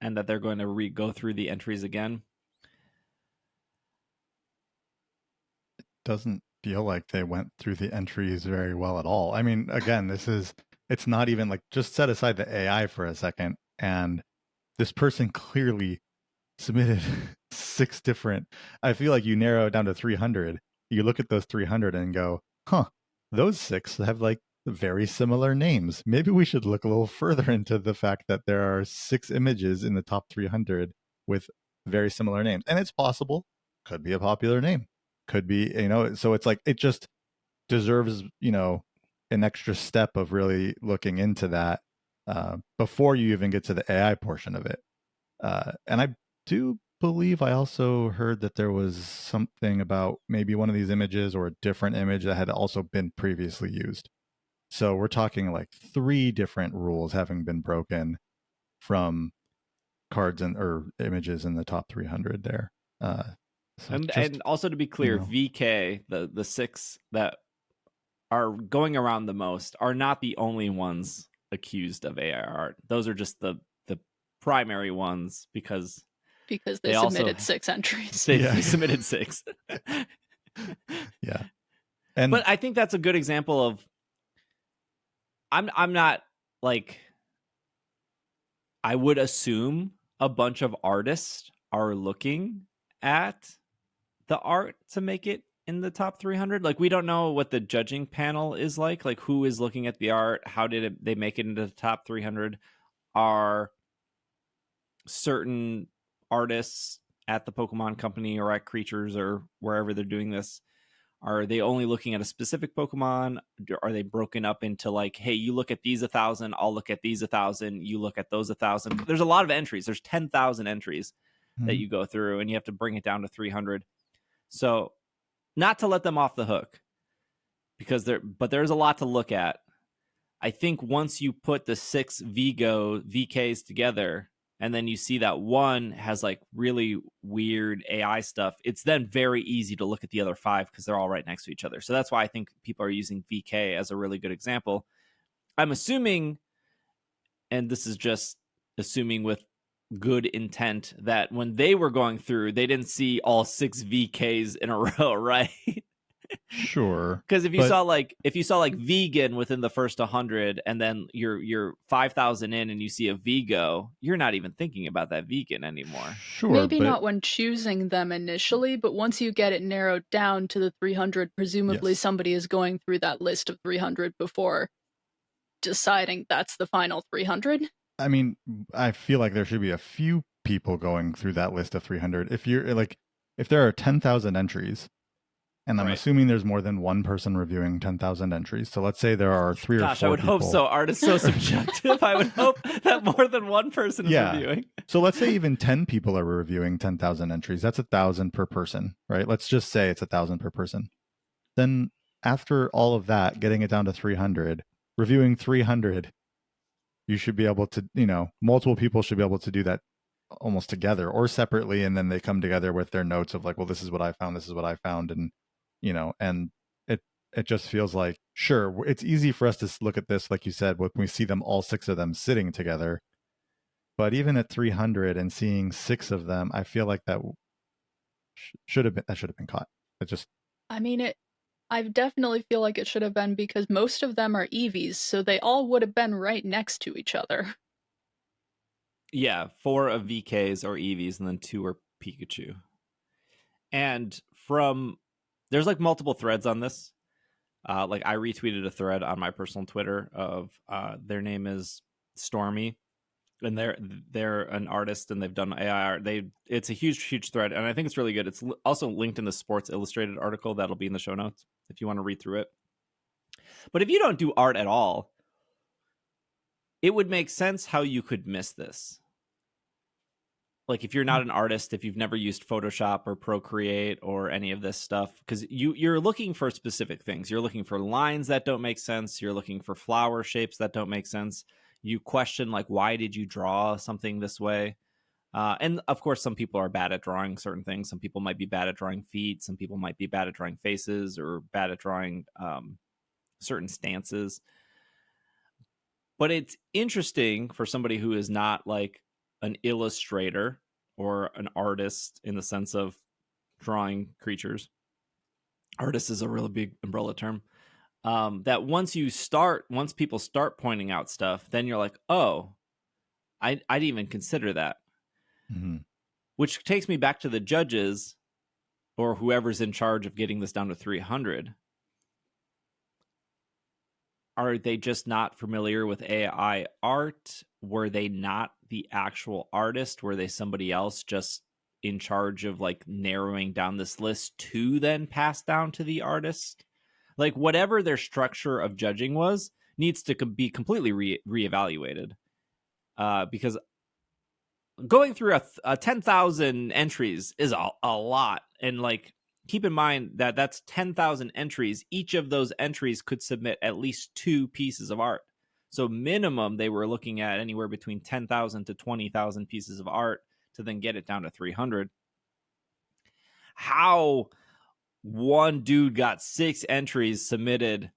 and that they're going to go through the entries again. Doesn't feel like they went through the entries very well at all. I mean, again, it's not even like, just set aside the AI for a second, and this person clearly submitted 6 different. I feel like you narrow it down to 300. You look at those 300 and go, huh, those 6 have like very similar names. Maybe we should look a little further into the fact that there are 6 images in the top 300 with very similar names. And it's possible, could be a popular name, could be, so it's like, it just deserves, an extra step of really looking into that before you even get to the AI portion of it. And I do believe I also heard that there was something about maybe one of these images or a different image that had also been previously used. So we're talking like 3 different rules having been broken from cards or images in the top 300 there. And also, to be clear, VK, the 6 that are going around the most, are not the only ones accused of AI art. Those are just the primary ones, because they submitted 6 entries. They submitted 6. Yeah. But I think that's a good example of, I'm not like, I would assume a bunch of artists are looking at the art to make it in the top 300. Like, we don't know what the judging panel is like who is looking at the art, how did they make it into the top 300. Are certain artists at the Pokemon Company or at Creatures or wherever they're doing this, are they only looking at a specific Pokemon? Are they broken up into like, hey, you look at these 1,000, I'll look at these 1,000, you look at those 1,000. There's a lot of entries. There's 10,000 entries that you go through, and you have to bring it down to 300. So, not to let them off the hook, because there's a lot to look at. I think once you put the 6 VKs together, and then you see that one has like really weird AI stuff, it's then very easy to look at the other 5 because they're all right next to each other. So that's why I think people are using VK as a really good example. I'm assuming, and this is just assuming with good intent, that when they were going through, they didn't see all 6 VKs in a row, right? Sure. Because if you saw like vegan within the first 100, and then you're 5,000 in and you see a Vigo, you're not even thinking about that vegan anymore. Sure. Maybe not when choosing them initially, but once you get it narrowed down to the 300, presumably somebody is going through that list of 300 before deciding that's the final 300. I mean, I feel like there should be a few people going through that list of 300. If you're like, if there are 10,000 entries, and I'm assuming there's more than one person reviewing 10,000 entries. So let's say there are 3 or 4 I would people. hope so. Art is so subjective. I would hope that more than one person is reviewing. So let's say even 10 people are reviewing 10,000 entries. That's 1,000 per person, right? Let's just say it's 1,000 per person. Then after all of that, getting it down to 300, reviewing 300, you should be able to, multiple people should be able to do that almost together or separately. And then they come together with their notes of like, well, this is what I found. This is what I found. And, and it just feels like, sure, it's easy for us to look at this, like you said, when we see them, all 6 of them sitting together. But even at 300 and seeing 6 of them, I feel like that should have been caught. I definitely feel like it should have been, because most of them are Eevees, so they all would have been right next to each other. Yeah, 4 of VKs are Eevees, and then 2 are Pikachu. And there's like multiple threads on this. Like, I retweeted a thread on my personal Twitter of their name is Stormy, and they're an artist and they've done AI art. It's a huge thread, and I think it's really good. It's also linked in the Sports Illustrated article that'll be in the show notes if you want to read through it. But if you don't do art at all, it would make sense how you could miss this. Like if you're not an artist, if you've never used Photoshop or Procreate or any of this stuff, because you're looking for specific things. You're looking for lines that don't make sense. You're looking for flower shapes that don't make sense. You question, like, why did you draw something this way? And of course, some people are bad at drawing certain things. Some people might be bad at drawing feet. Some people might be bad at drawing faces or bad at drawing certain stances. But it's interesting for somebody who is not like an illustrator or an artist in the sense of drawing creatures. Artist is a really big umbrella term. That once people start pointing out stuff, then you're like, oh, I didn't even consider that. Mm-hmm. Which takes me back to the judges or whoever's in charge of getting this down to 300. Are they just not familiar with AI art? Were they not the actual artist? Were they somebody else just in charge of like narrowing down this list to then pass down to the artist? Like whatever their structure of judging was needs to be completely reevaluated. Because going through a 10,000 entries is a lot. And like, keep in mind that that's 10,000 entries. Each of those entries could submit at least 2 pieces of art. So minimum, they were looking at anywhere between 10,000 to 20,000 pieces of art to then get it down to 300. How one dude got 6 entries submitted,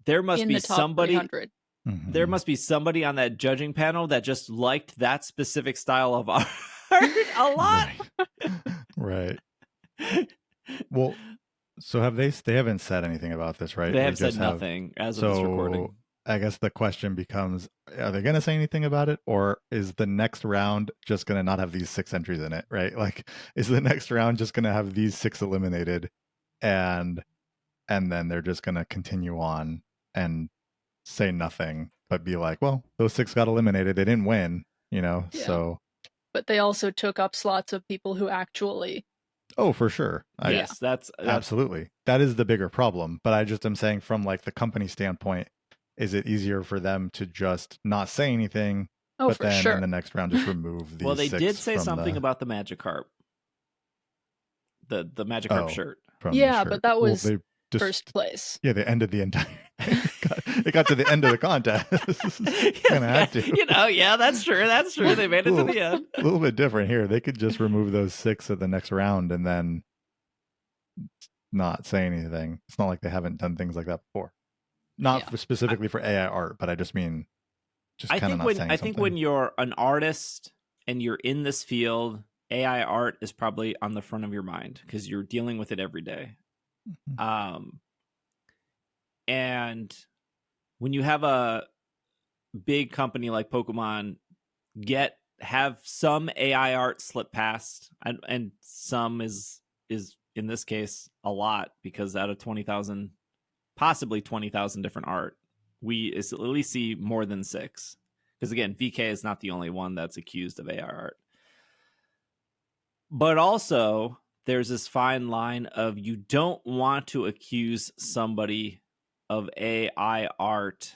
there must in be the top somebody 300. Mm-hmm. There must be somebody on that judging panel that just liked that specific style of art a lot. Right. Well, so they haven't said anything about this, right? They have said nothing as of this recording. I guess the question becomes, are they going to say anything about it? Or is the next round just going to not have these 6 entries in it, right? Like, is the next round just going to have these 6 eliminated and then they're just going to continue on and say nothing, but be like, well, those 6 got eliminated. They didn't win, Yeah. so. But they also took up slots of people who actually. Oh, for sure. Yes, that's absolutely. That is the bigger problem. But I just am saying from like the company standpoint, is it easier for them to just not say anything, but for then sure. in the next round just remove these? Well, they 6 did say from something the... about the Magikarp. The Magikarp shirt. From the Yeah, shirt. but that was they just, first place. Yeah, they ended the entire. It got to the end of the contest. Kind of had to. Yeah, that's true. That's true. They made it to the end. A little bit different here. They could just remove those 6 at the next round and then not say anything. It's not like they haven't done things like that before. Not specifically for AI art, but I just mean just kind of not saying something. I think when you're an artist and you're in this field, AI art is probably on the front of your mind because you're dealing with it every day. Mm-hmm. And when you have a big company like Pokemon have some AI art slip past, and some is in this case a lot, because out of 20,000, possibly 20,000 different art, we at least see more than 6. Because again, VK is not the only one that's accused of AI art. But also, there's this fine line of you don't want to accuse somebody of AI art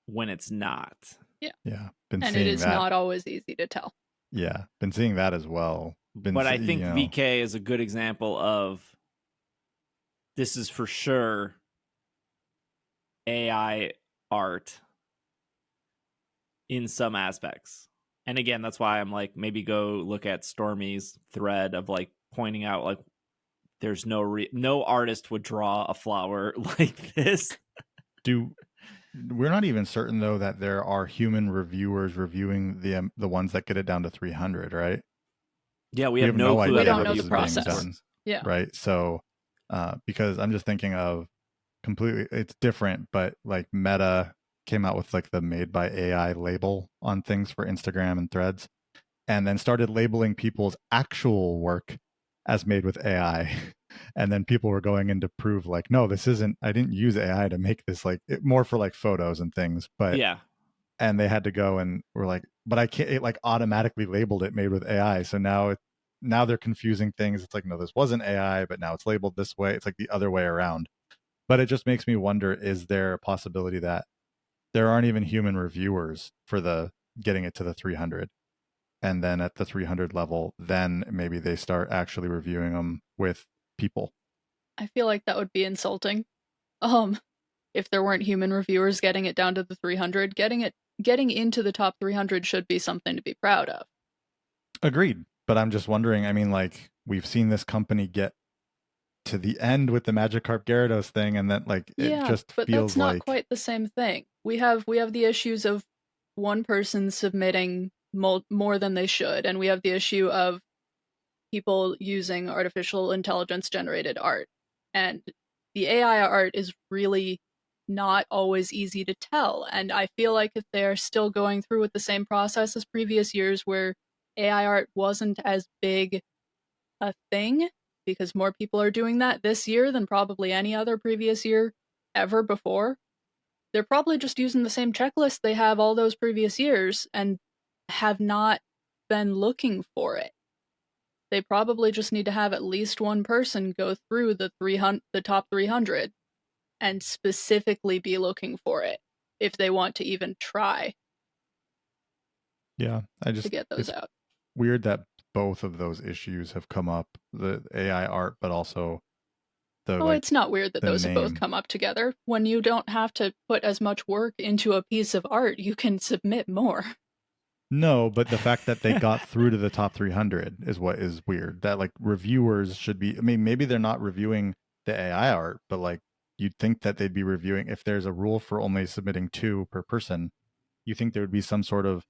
when it's not. Yeah. And it is not always easy to tell. Yeah. Been seeing that as well. But I think VK is a good example of this is for sure AI art in some aspects. And again, that's why I'm like, maybe go look at Stormy's thread of like pointing out like there's no artist would draw a flower like this. We're not even certain though that there are human reviewers reviewing the ones that get it down to 300, right? Yeah, we have no clue. We don't know the process. Yeah. Right. So, because I'm just thinking of completely, it's different, but like Meta came out with like the made by AI label on things for Instagram and Threads, and then started labeling people's actual work as made with AI. And then people were going in to prove like, no, this isn't, I didn't use AI to make this, like more for like photos and things. But yeah, and they had to go and were like, but I can't, it like automatically labeled it made with AI. So now they're confusing things. It's like, no, this wasn't AI, but now it's labeled this way. It's like the other way around. But it just makes me wonder, is there a possibility that there aren't even human reviewers for the getting it to the 300? And then at the 300 level, then maybe they start actually reviewing them with people. I feel like that would be insulting. Um, if there weren't human reviewers getting it down to the 300, getting into the top 300 should be something to be proud of. Agreed. But I'm just wondering, I mean, like, we've seen this company get to the end with the Magikarp Gyarados thing, and then like it Yeah, just but that's feels not like, quite the same thing. We have the issues of one person submitting more than they should, and we have the issue of people using artificial intelligence generated art. And the AI art is really not always easy to tell. And I feel like if they're still going through with the same process as previous years where AI art wasn't as big a thing, because more people are doing that this year than probably any other previous year ever before, they're probably just using the same checklist they have all those previous years and have not been looking for it. They probably just need to have at least one person go through the top 300 and specifically be looking for it if they want to even try yeah, to get those it's out. weird that both of those issues have come up, the AI art, but also the Oh, like it's not weird that the those have both name. come up together. When you don't have to put as much work into a piece of art, you can submit more. No, but the fact that they got through to the top 300 is what is weird. That like reviewers should be, I mean, maybe they're not reviewing the AI art, but like you'd think that they'd be reviewing, if there's a rule for only submitting 2 per person, you think there would be some sort of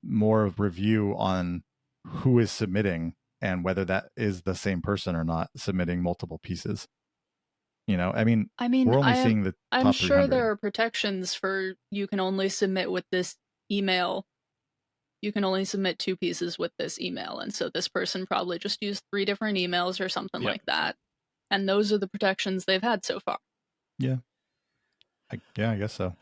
more of review on who is submitting and whether that is the same person or not submitting multiple pieces. I mean, I mean, we're only seeing the I'm top sure 300. there are protections for you can only submit with this email. You can only submit 2 pieces with this email, and so this person probably just used 3 different emails or something Yep. like that. And those are the protections they've had so far. Yeah. I guess so.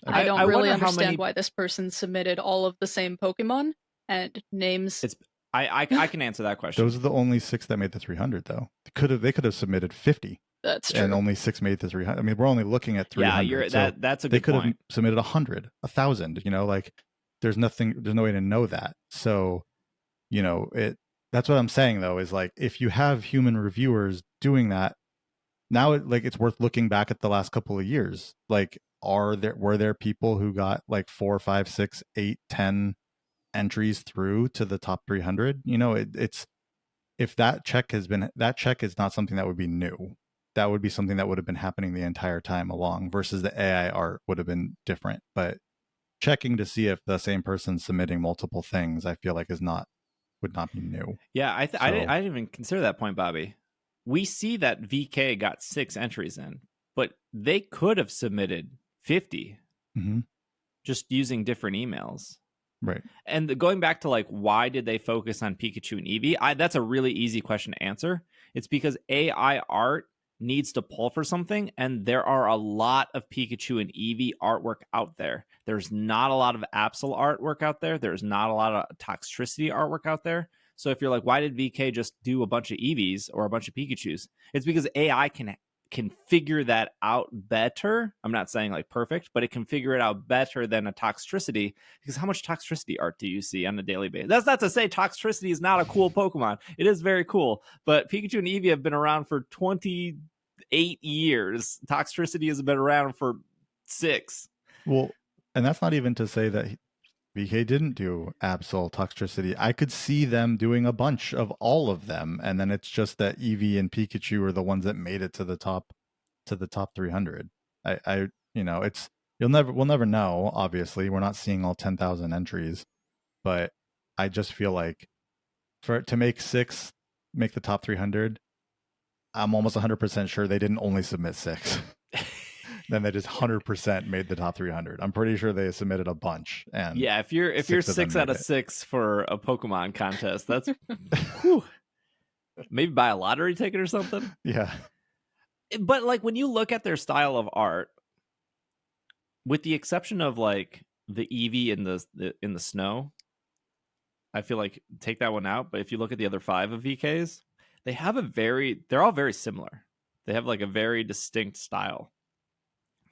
I don't I really wonder how understand many. why this person submitted all of the same Pokemon and names. It's I can answer that Those question. are the only 6 that made the 300, though. They could have submitted 50, That's and true. only 6 made the 300. I mean, we're only looking at Yeah, 300, so that's a they good could have point. submitted 100, 1,000. Like there's no way to know that. So it. That's what I'm saying though, is like if you have human reviewers doing that, now it's worth looking back at the last couple of years. Like, were there people who got like 4, 5, 6, 8, 10 entries through to the top 300? It's if that check is not something that would be new. That would be something that would have been happening the entire time along, versus the AI art would have been different. But checking to see if the same person's submitting multiple things, I feel like would not be new. Yeah, So I didn't even consider that point, Bobby. We see that VK got 6 entries in, but they could have submitted 50 mhm, just using different emails. right. And going back to like why did they focus on Pikachu and Eevee? That's a really easy question to answer. It's because AI art needs to pull for something, and there are a lot of Pikachu and Eevee artwork out there. There's not a lot of Absol artwork out there. There's not a lot of Toxtricity artwork out there. So if you're like, why did VK just do a bunch of Eevees or a bunch of Pikachus? It's because AI can figure that out better. I'm not saying like perfect, but it can figure it out better than a Toxtricity, because how much Toxtricity art do you see on a daily basis? That's not to say Toxtricity is not a cool Pokemon. It is very cool, but Pikachu and Eevee have been around for 28 years. Toxtricity has been around for 6. Well, and that's not even to say that VK didn't do Absol Toxtricity. I could see them doing a bunch of all of them, and then it's just that Eevee and Pikachu are the ones that made it to the top 300. It's we'll never know. Obviously, we're not seeing all 10,000 entries, but I just feel like for it to make the top 300, I'm almost 100% sure they didn't only submit 6. Then they just 100% made the top 300. I'm pretty sure they submitted a bunch, and Yeah, if you're 6 of them 6 out made of it. 6 for a Pokemon contest, that's whew, maybe buy a lottery ticket or something. Yeah. But like when you look at their style of art, with the exception of like the Eevee in the snow, I feel like take that one out. But if you look at the other 5 of VKs, they're all very similar. They have like a very distinct style.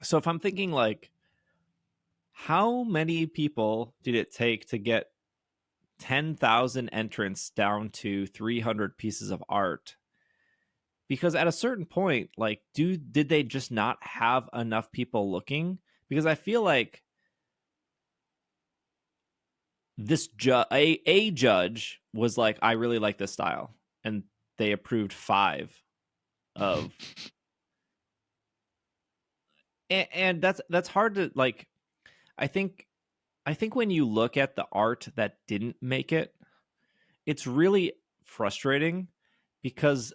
So if I'm thinking like, how many people did it take to get 10,000 entrants down to 300 pieces of art? Because at a certain point, like, did they just not have enough people looking? Because I feel like this a judge was like, I really like this style, and they approved 5 of, and that's hard to like. I think when you look at the art that didn't make it, it's really frustrating because,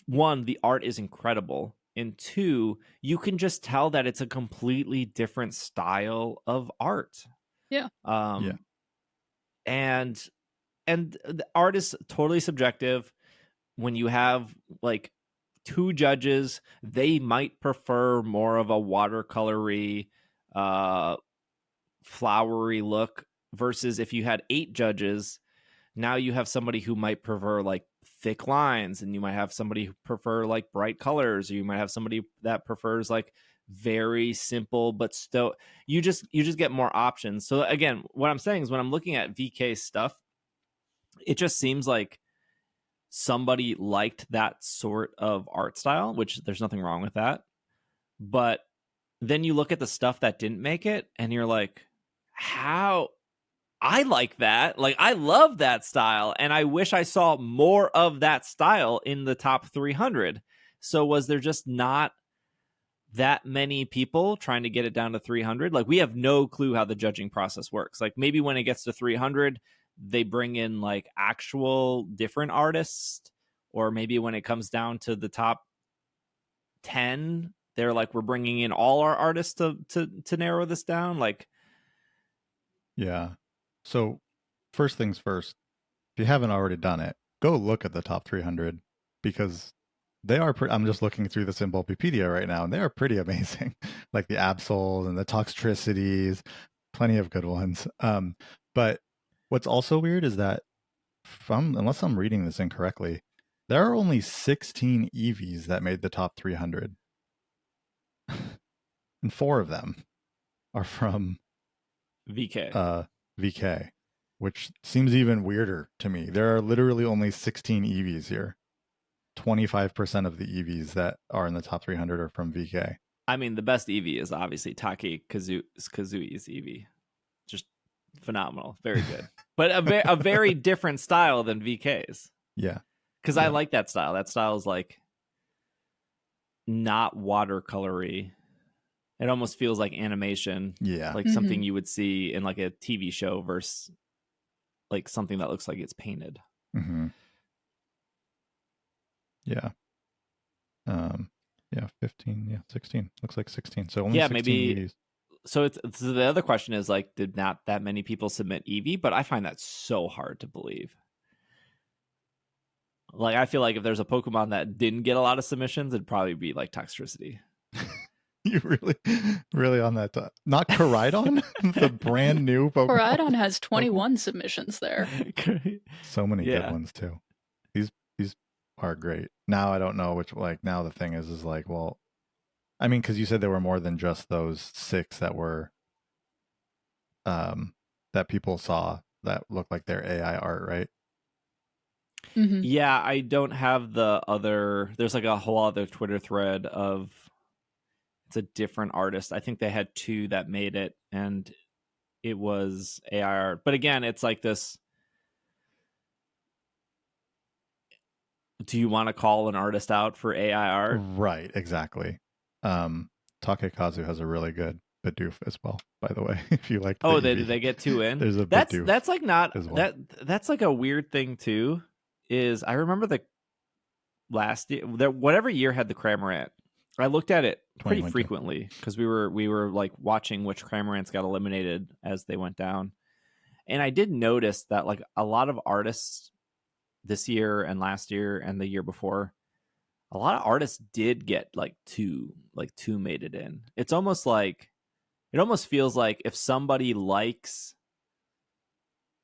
one, the art is incredible, and two, you can just tell that it's a completely different style of art. Yeah. Yeah. And the art is totally subjective. When you have like 2 judges, they might prefer more of a watercolory, flowery look, versus if you had 8 judges, now you have somebody who might prefer like thick lines, and you might have somebody who prefer like bright colors, or you might have somebody that prefers like very simple but still, you just get more options. So again, what I'm saying is, when I'm looking at VK stuff, it just seems like somebody liked that sort of art style, which there's nothing wrong with that. But then you look at the stuff that didn't make it, and you're like, how? I like that. Like, I love that style, and I wish I saw more of that style in the top 300. So was there just not that many people trying to get it down to 300? Like, we have no clue how the judging process works. Like, maybe when it gets to 300, they bring in like actual different artists, or maybe when it comes down to the top 10, they're like, we're bringing in all our artists to narrow this down. Like, Yeah. So, first things first, if you haven't already done it, go look at the top 300 because they are I'm just looking through this in Bulbapedia right now, and they are pretty amazing. Like the Absols and the Toxtricities, plenty of good ones. But what's also weird is that, unless I'm reading this incorrectly, there are only 16 EVs that made the top 300. And 4 of them are from VK. VK, which seems even weirder to me. There are literally only 16 EVs here. 25% of the EVs that are in the top 300 are from VK. I mean, the best Eevee is obviously Kazui's Eevee. Just phenomenal. Very good. But a very different style than VK's. Yeah. Because I like that style. That style is like not watercolory. It almost feels like animation. Yeah. Like something you would see in like a TV show versus like something that looks like it's painted. Mm-hmm. Yeah. Yeah, 15, yeah, 16. Looks like 16. So only 16 maybe EVs. So the other question is like, did not that many people submit Eevee? But I find that so hard to believe. Like, I feel like if there's a Pokemon that didn't get a lot of submissions, it'd probably be like Toxtricity. You really on that not Koraidon, the brand new Pokemon. Koraidon has 21 submissions there. So many good ones too. These are great. Now I don't know which, like, now the thing is like, well, I mean, because you said there were more than just those 6 that were that people saw that looked like their AI art, right? Mm-hmm. Yeah, I don't have the other. There's like a whole other Twitter thread of, it's a different artist. I think they had 2 that made it, and it was AI art. But again, it's like this. Do you want to call an artist out for AI art? Right, exactly. Takekazu has a really good Bidoof as well, by the way. If you like, They get 2 in. There's a Bidoof. That's like not as well. That's like a weird thing too. Is I remember the last year, whatever year had the Cramorant. I looked at it pretty frequently because we were like watching which Cramorants got eliminated as they went down, and I did notice that like a lot of artists this year and last year and the year before, a lot of artists did get like two made it in. It's almost like It almost feels like if somebody likes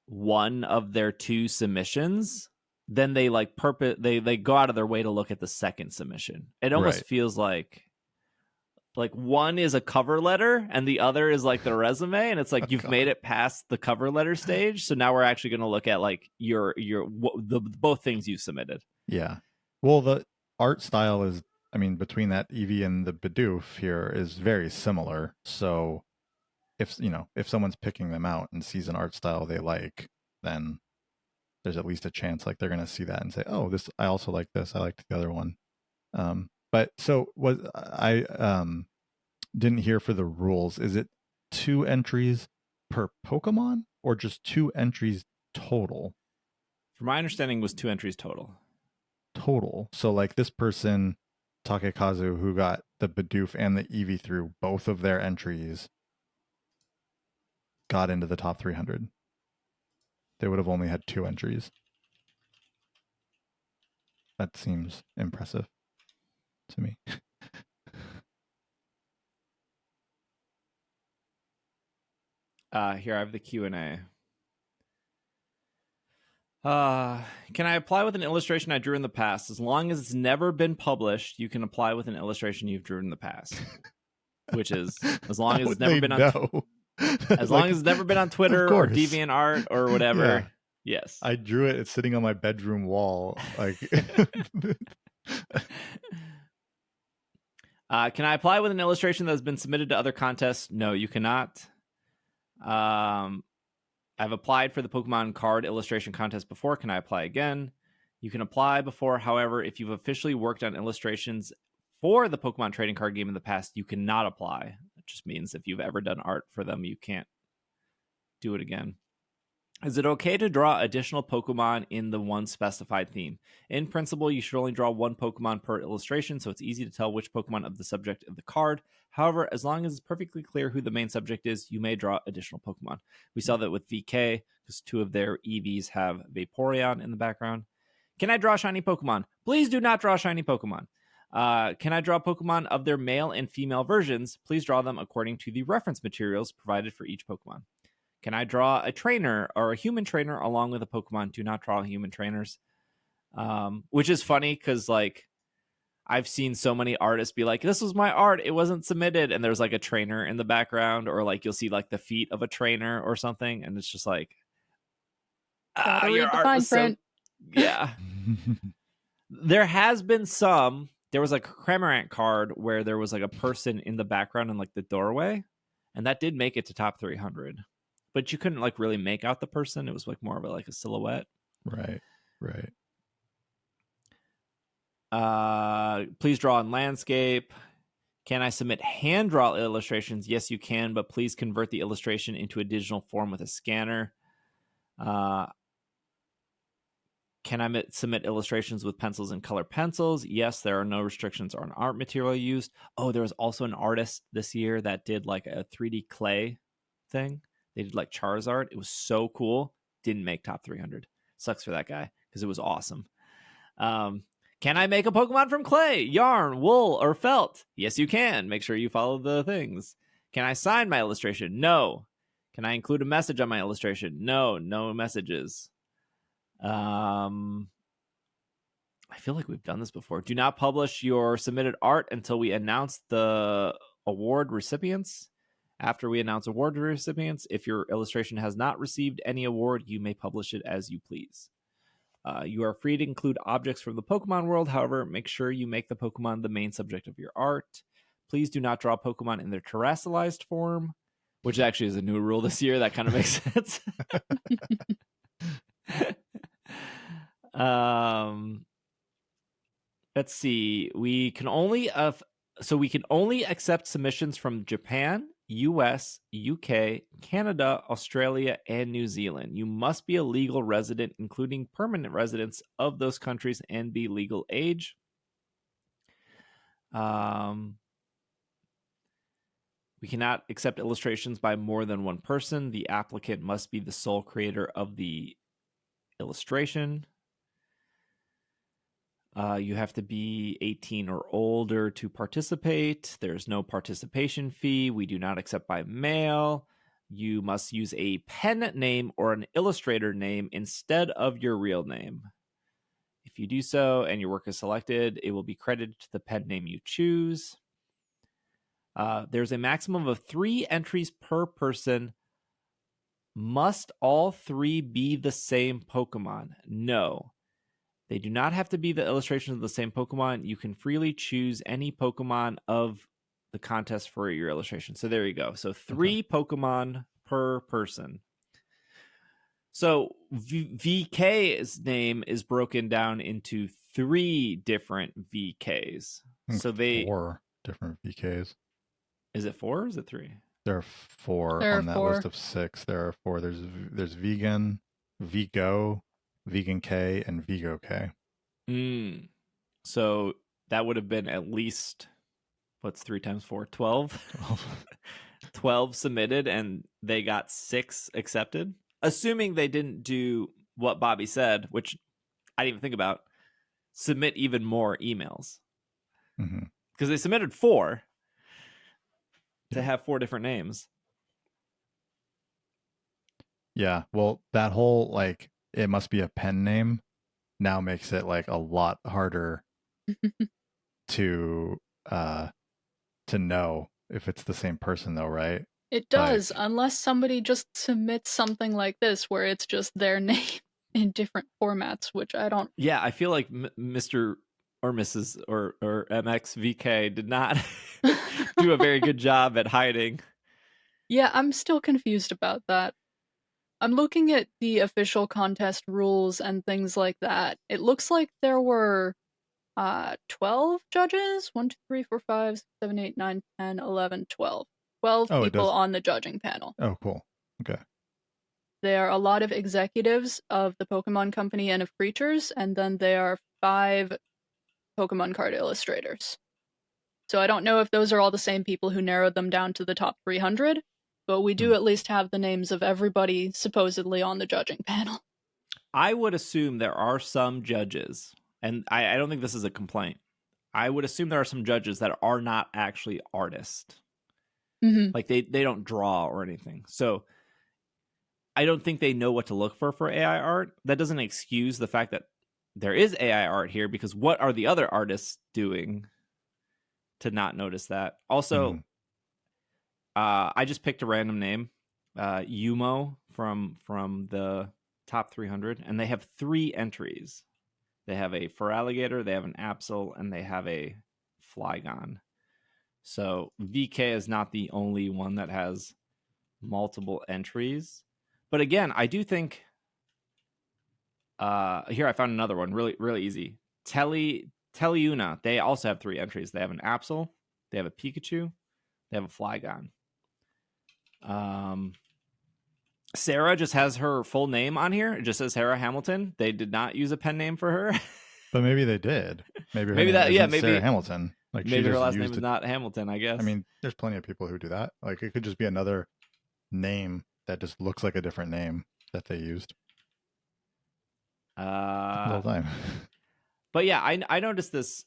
one of their two submissions, then they like they go out of their way to look at the second submission. It almost Right. feels like one is a cover letter and the other is like the resume, and it's like you've made it past the cover letter stage, so now we're actually going to look at like the both things you submitted. Yeah. Well, the art style is, I mean, between that Eevee and the Bidoof here is very similar. So if someone's picking them out and sees an art style they like, then there's at least a chance like they're going to see that and say, "Oh, this I also like this. I liked the other one." But so was I didn't hear for the rules. Is it 2 entries per Pokemon or just 2 entries total? From my understanding, it was 2 entries total. Total. So like this person, Takekazu, who got the Bidoof and the Eevee through both of their entries, got into the top 300. They would have only had 2 entries. That seems impressive to me. Here I have the Q&A. Can I apply with an illustration I drew in the past? As long as it's never been published, you can apply with an illustration you've drewn in the past. Which is as long as it's never been on as long as it's never been on Twitter or DeviantArt or whatever. Yeah. Yes. I drew it. It's sitting on my bedroom wall. Like can I apply with an illustration that has been submitted to other contests? No, you cannot. I've applied for the Pokemon card illustration contest before. Can I apply again? You can apply before. However, if you've officially worked on illustrations for the Pokemon trading card game in the past, you cannot apply. It just means if you've ever done art for them, you can't do it again. Is it okay to draw additional Pokemon in the one specified theme? In principle, you should only draw 1 Pokemon per illustration, so it's easy to tell which Pokemon of the subject of the card. However, as long as it's perfectly clear who the main subject is, you may draw additional Pokemon. We saw that with VK, because 2 of their EVs have Vaporeon in the background. Can I draw shiny Pokemon? Please do not draw shiny Pokemon. Can I draw Pokemon of their male and female versions? Please draw them according to the reference materials provided for each Pokemon. Can I draw a trainer or a human trainer along with a Pokemon? Do not draw human trainers. Which is funny because, like, I've seen so many artists be like, this was my art, it wasn't submitted. And there's, like, a trainer in the background, or, like, you'll see, like, the feet of a trainer or something. And it's just like, your art was so... Yeah. There has been some... There was, like, a Cramorant card where there was, like, a person in the background in, like, the doorway. And that did make it to top 300. But you couldn't like really make out the person. It was like more of a silhouette. Right. Please draw in landscape. Can I submit hand draw illustrations? Yes, you can, but please convert the illustration into a digital form with a scanner. Can I submit illustrations with pencils and color pencils? Yes, there are no restrictions on art material used. Oh, there was also an artist this year that did like a 3D clay thing. They did like Charizard. It was so cool. Didn't make top 300. Sucks for that guy because it was awesome. Can I make a Pokemon from clay, yarn, wool, or felt? Yes, you can. Make sure you follow the things. Can I sign my illustration? No. Can I include a message on my illustration? No messages. I feel like we've done this before. Do not publish your submitted art until we announce the award recipients. After we announce award recipients, if your illustration has not received any award, you may publish it as you please. You are free to include objects from the Pokemon world. However, make sure you make the Pokemon the main subject of your art. Please do not draw Pokemon in their terrestrialized form, which actually is a new rule this year. That kind of makes sense. Let's see. We can only accept submissions from Japan, US, UK, Canada, Australia, and New Zealand. You must be a legal resident, including permanent residents of those countries, and be legal age. We cannot accept illustrations by more than one person. The applicant must be the sole creator of the illustration. You have to be 18 or older to participate. There's no participation fee. We do not accept by mail. You must use a pen name or an illustrator name instead of your real name. If you do so and your work is selected, it will be credited to the pen name you choose. There's a maximum of 3 entries per person. Must all 3 be the same Pokemon? No. They do not have to be the illustrations of the same Pokemon. You can freely choose any Pokemon of the contest for your illustration. So there you go. So 3 Pokemon per person. So VK's name is broken down into 3 different VKs. So they 4 different VKs. Is it 4 or is it 3? There are 4 There are on that 4. list of 6. There are 4. There's vegan, Vigo, Vegan K, and Vigo K. So that would have been at least, what's 3 times 4? 12? 12 submitted and they got 6 accepted. Assuming they didn't do what Bobby said, which I didn't even think about, submit even more emails. Because they submitted 4 to have 4 different names. Yeah, well, that whole like it must be a pen name now makes it like a lot harder to know if it's the same person though, right? It does, unless somebody just submits something like this where it's just their name in different formats, which I don't. Yeah, I feel like Mr. or Mrs. or MXVK did not do a very good job at hiding. Yeah, I'm still confused about that. I'm looking at the official contest rules and things like that. It looks like there were 12 judges. 1, 2, 3, 4, 5, 6, 7, 8, 9, 10, 11, 12. 12 Oh, it people does. on the judging panel. Oh, cool. Okay. There are a lot of executives of the Pokemon Company and of creatures, and then there are 5 Pokemon card illustrators. So I don't know if those are all the same people who narrowed them down to the top 300, but we do at least have the names of everybody supposedly on the judging panel. I would assume there are some judges, and I don't think this is a complaint. I would assume there are some judges that are not actually artists. Mm-hmm. Like they don't draw or anything. So I don't think they know what to look for AI art. That doesn't excuse the fact that there is AI art here, because what are the other artists doing to not notice that? Also, I just picked a random name, Yumo from the top 300, and they have 3 entries. They have a Feraligatr, they have an Absol, and they have a Flygon. So VK is not the only one that has multiple entries. But again, I do think here I found another one, really easy. Teleuna, they also have 3 entries. They have an Absol, they have a Pikachu, they have a Flygon. Sarah just has her full name on here. It just says Sarah Hamilton. They did not use a pen name for her. But maybe they did. Maybe her Maybe name that, yeah, isn't maybe Sarah Hamilton. Like maybe she her just last name used is it. not Hamilton, I guess. I mean, there's plenty of people who do that. Like it could just be another name that just looks like a different name that they used the whole time. But yeah, I noticed this.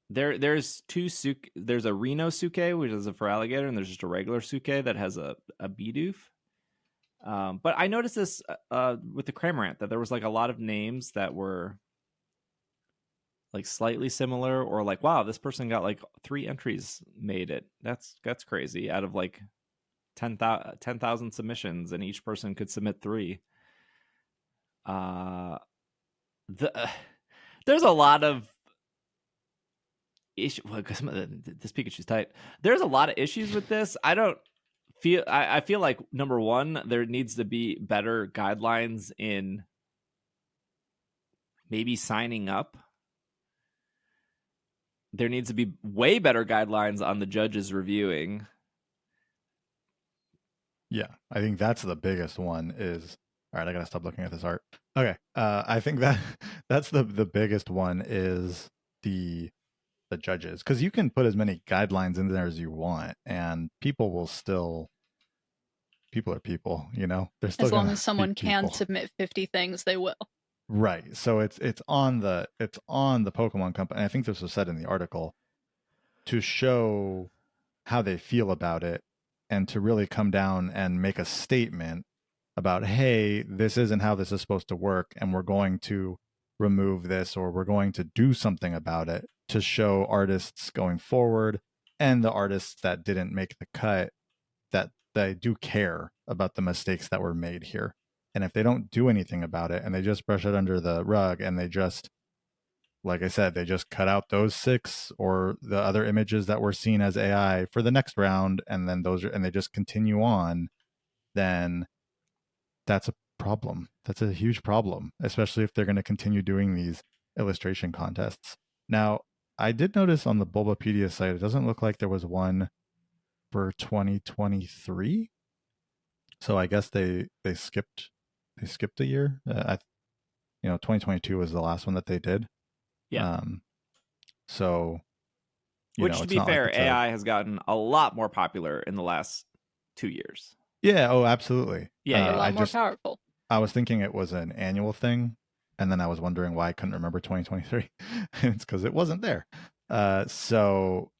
There's 2 Suke. There's a Reno Suke, which is a Feraligatr, and there's just a regular Suke that has a Bidoof. But I noticed this with the Cramorant, that there was like a lot of names that were like slightly similar, or like, wow, this person got like 3 entries made it. That's crazy. Out of like 10,000 submissions, and each person could submit 3. There's a lot of issue. Well, because this Pikachu's tight. There's a lot of issues with this. I feel like, number one, there needs to be better guidelines in maybe signing up. There needs to be way better guidelines on the judges reviewing. Yeah, I think that's the biggest one. Is all right. I gotta stop looking at this art. Okay, I think that's the biggest one is the judges, because you can put as many guidelines in there as you want, and people will still. People are people, you know. They're still as long gonna as someone be can people. submit 50 things, they will. Right. So it's on the Pokemon company. And I think this was said in the article to show how they feel about it and to really come down and make a statement about, hey, this isn't how this is supposed to work, and we're going to remove this, or we're going to do something about it to show artists going forward and the artists that didn't make the cut that they do care about the mistakes that were made here. And if they don't do anything about it and they just brush it under the rug and they just, like I said, they just cut out those 6 or the other images that were seen as AI for the next round, and then and they just continue on, then that's a problem. That's a huge problem, especially if they're going to continue doing these illustration contests. Now, I did notice on the Bulbapedia site, it doesn't look like there was one for 2023. So I guess they skipped a year. 2022 was the last one that they did. Yeah. So, which to it's be not fair, like AI has gotten a lot more popular in the last 2 years. Yeah. Oh, absolutely. Yeah, A lot more powerful. I was thinking it was an annual thing, and then I was wondering why I couldn't remember 2023. It's because it wasn't there. So,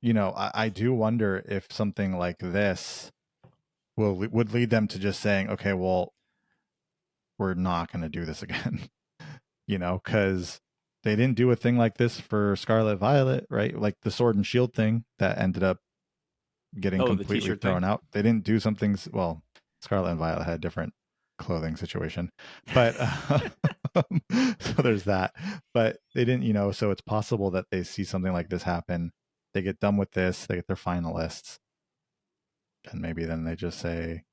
I do wonder if something like this would lead them to just saying, okay, well, we're not going to do this again, because they didn't do a thing like this for Scarlet Violet, right? Like the Sword and Shield thing that ended up getting completely thrown out. They didn't do something. Well, Scarlet and Violet had a different clothing situation, but so there's that. But they didn't, so it's possible that they see something like this happen. They get done with this, they get their finalists, and maybe then they just say,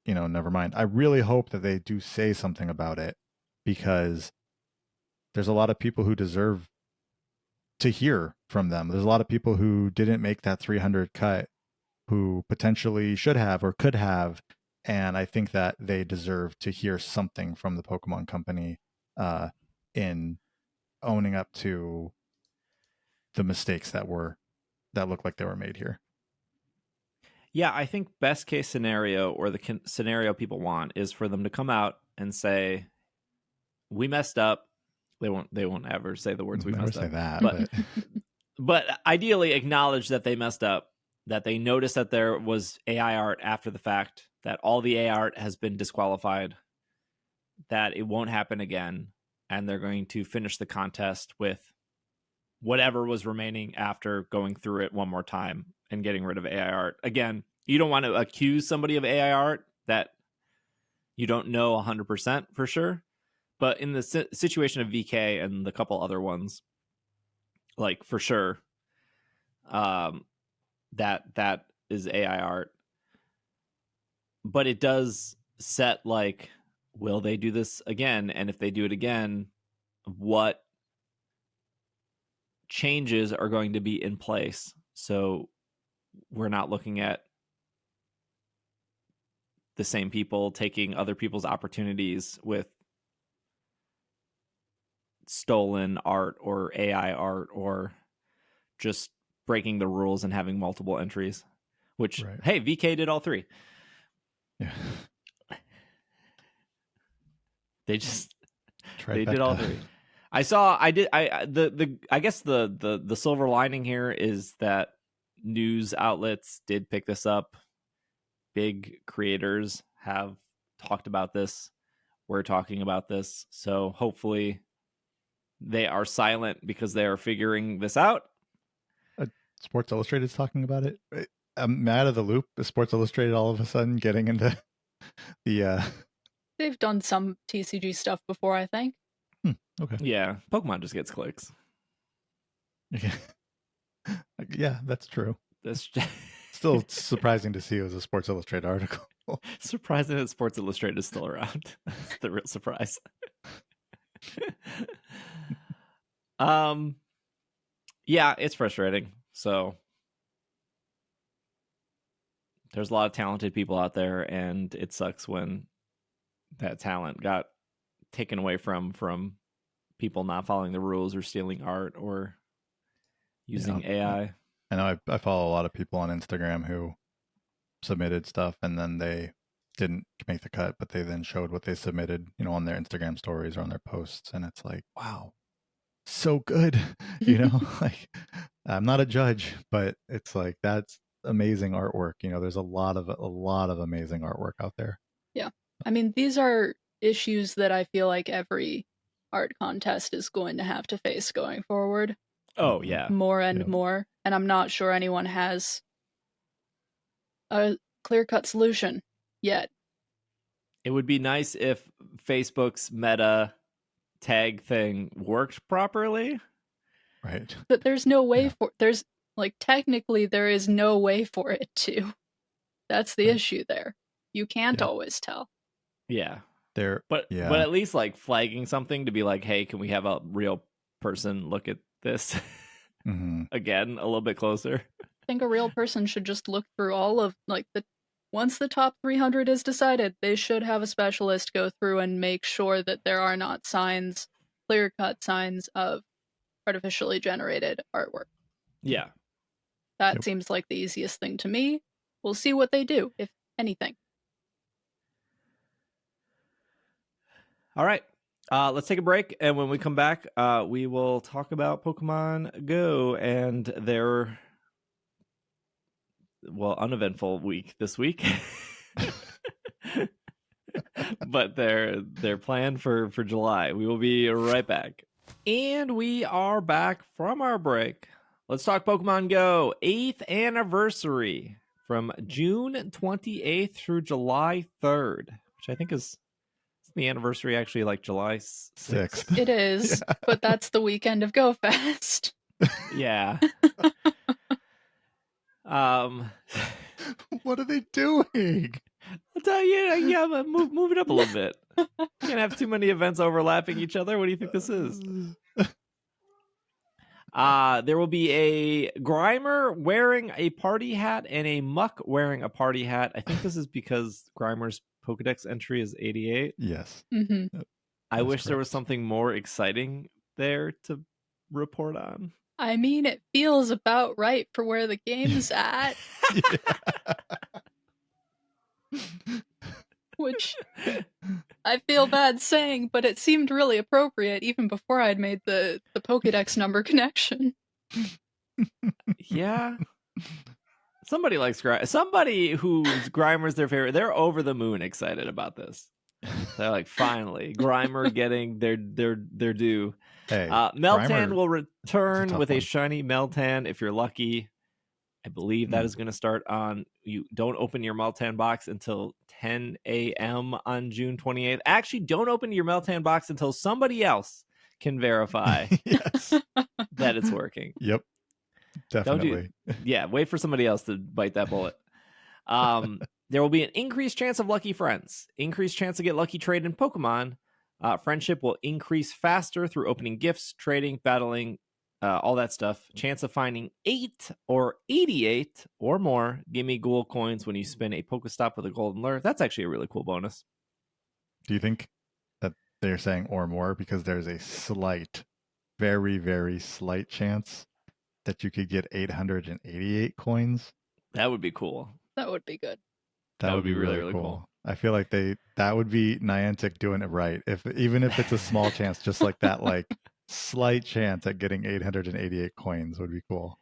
never mind. I really hope that they do say something about it, because there's a lot of people who deserve to hear from them. There's a lot of people who didn't make that 300 cut who potentially should have or could have. And I think that they deserve to hear something from the Pokemon Company in owning up to the mistakes that looked like they were made here. Yeah, I think best case scenario, or the scenario people want, is for them to come out and say, "We messed up." They won't ever say the words "we Never messed say up," that, but ideally acknowledge that they messed up, that they noticed that there was AI art after the fact, that all the AI art has been disqualified, that it won't happen again, and they're going to finish the contest with whatever was remaining after going through it one more time and getting rid of AI art. Again, you don't want to accuse somebody of AI art that you don't know 100% for sure. But in the situation of VK and the couple other ones, like for sure, that is AI art. But it does set, like, will they do this again? And if they do it again, what changes are going to be in place? So we're not looking at the same people taking other people's opportunities with stolen art or AI art, or just breaking the rules and having multiple entries, which, right. Hey, VK did all 3. Yeah. They did all 3. I guess the silver lining here is that news outlets did pick this up. Big creators have talked about this. We're talking about this. So hopefully they are silent because they are figuring this out. Sports Illustrated is talking about it. I'm out of the loop. Is Sports Illustrated all of a sudden getting into the... They've done some TCG stuff before, I think. Okay. Yeah, Pokemon just gets clicks. Yeah, that's true. That's still surprising to see it was a Sports Illustrated article. Surprising that Sports Illustrated is still around. That's the real surprise. Yeah, it's frustrating. So there's a lot of talented people out there, and it sucks when that talent got taken away from people not following the rules or stealing art or using AI. I know I follow a lot of people on Instagram who submitted stuff and then they didn't make the cut, but they then showed what they submitted, on their Instagram stories or on their posts, and it's like, wow, so good. Like, I'm not a judge, but it's like that's amazing artwork. There's a lot of amazing artwork out there. Yeah. I mean, these are issues that I feel like every art contest is going to have to face going forward. Oh yeah. More and Yep. more. And I'm not sure anyone has a clear-cut solution yet. It would be nice if Facebook's meta tag thing worked properly. Right. But there's no way technically there is no way for it to. That's the Right. issue there. You can't Yeah. always tell. Yeah. But at least like flagging something to be like, hey, can we have a real person look at this again a little bit closer? I think a real person should just look through all of once the top 300 is decided, they should have a specialist go through and make sure that there are not clear-cut signs of artificially generated artwork. Yeah. That seems like the easiest thing to me. We'll see what they do, if anything. All right. Let's take a break, and when we come back, we will talk about Pokemon Go and their uneventful week this week. But their plan for July. We will be right back. And we are back from our break. Let's talk Pokemon Go 8th anniversary from June 28th through July 3rd, which I think is the anniversary actually like July 6th. It is, but that's the weekend of Go Fest. Yeah. What are they doing? I'll tell you, yeah, move it up a little bit. Can't have too many events overlapping each other. What do you think this is? There will be a Grimer wearing a party hat and a Muck wearing a party hat. I think this is because Grimer's Pokedex entry is 88. Yes. Mm-hmm. I wish there was something more exciting there to report on. I mean, it feels about right for where the game's at. Which I feel bad saying, but it seemed really appropriate even before I'd made the Pokédex number connection. Yeah. Somebody likes Grimer. Somebody whose Grimer's their favorite. They're over the moon excited about this. They're like, finally, Grimer getting their due. Hey, Meltan will return with one. a shiny Meltan if you're lucky. I believe that is going to start on. You don't open your Meltan box until 10 a.m. on June 28th. Actually, don't open your Meltan box until somebody else can verify that it's working. Yep. Definitely. Wait for somebody else to bite that bullet. There will be an increased chance of lucky friends, increased chance to get lucky trade in Pokemon. Friendship will increase faster through opening gifts, trading, battling, all that stuff. Chance of finding 8 or 88 or more Gimme Ghoul coins when you spin a Pokestop with a golden lure. That's actually a really cool bonus. Do you think that they're saying or more because there's a slight, very, very slight chance that you could get 888 coins? That would be cool. That would be good. That would be really, really cool. I feel like that would be Niantic doing it right. Even if it's a small chance, just like that, like slight chance at getting 888 coins would be cool.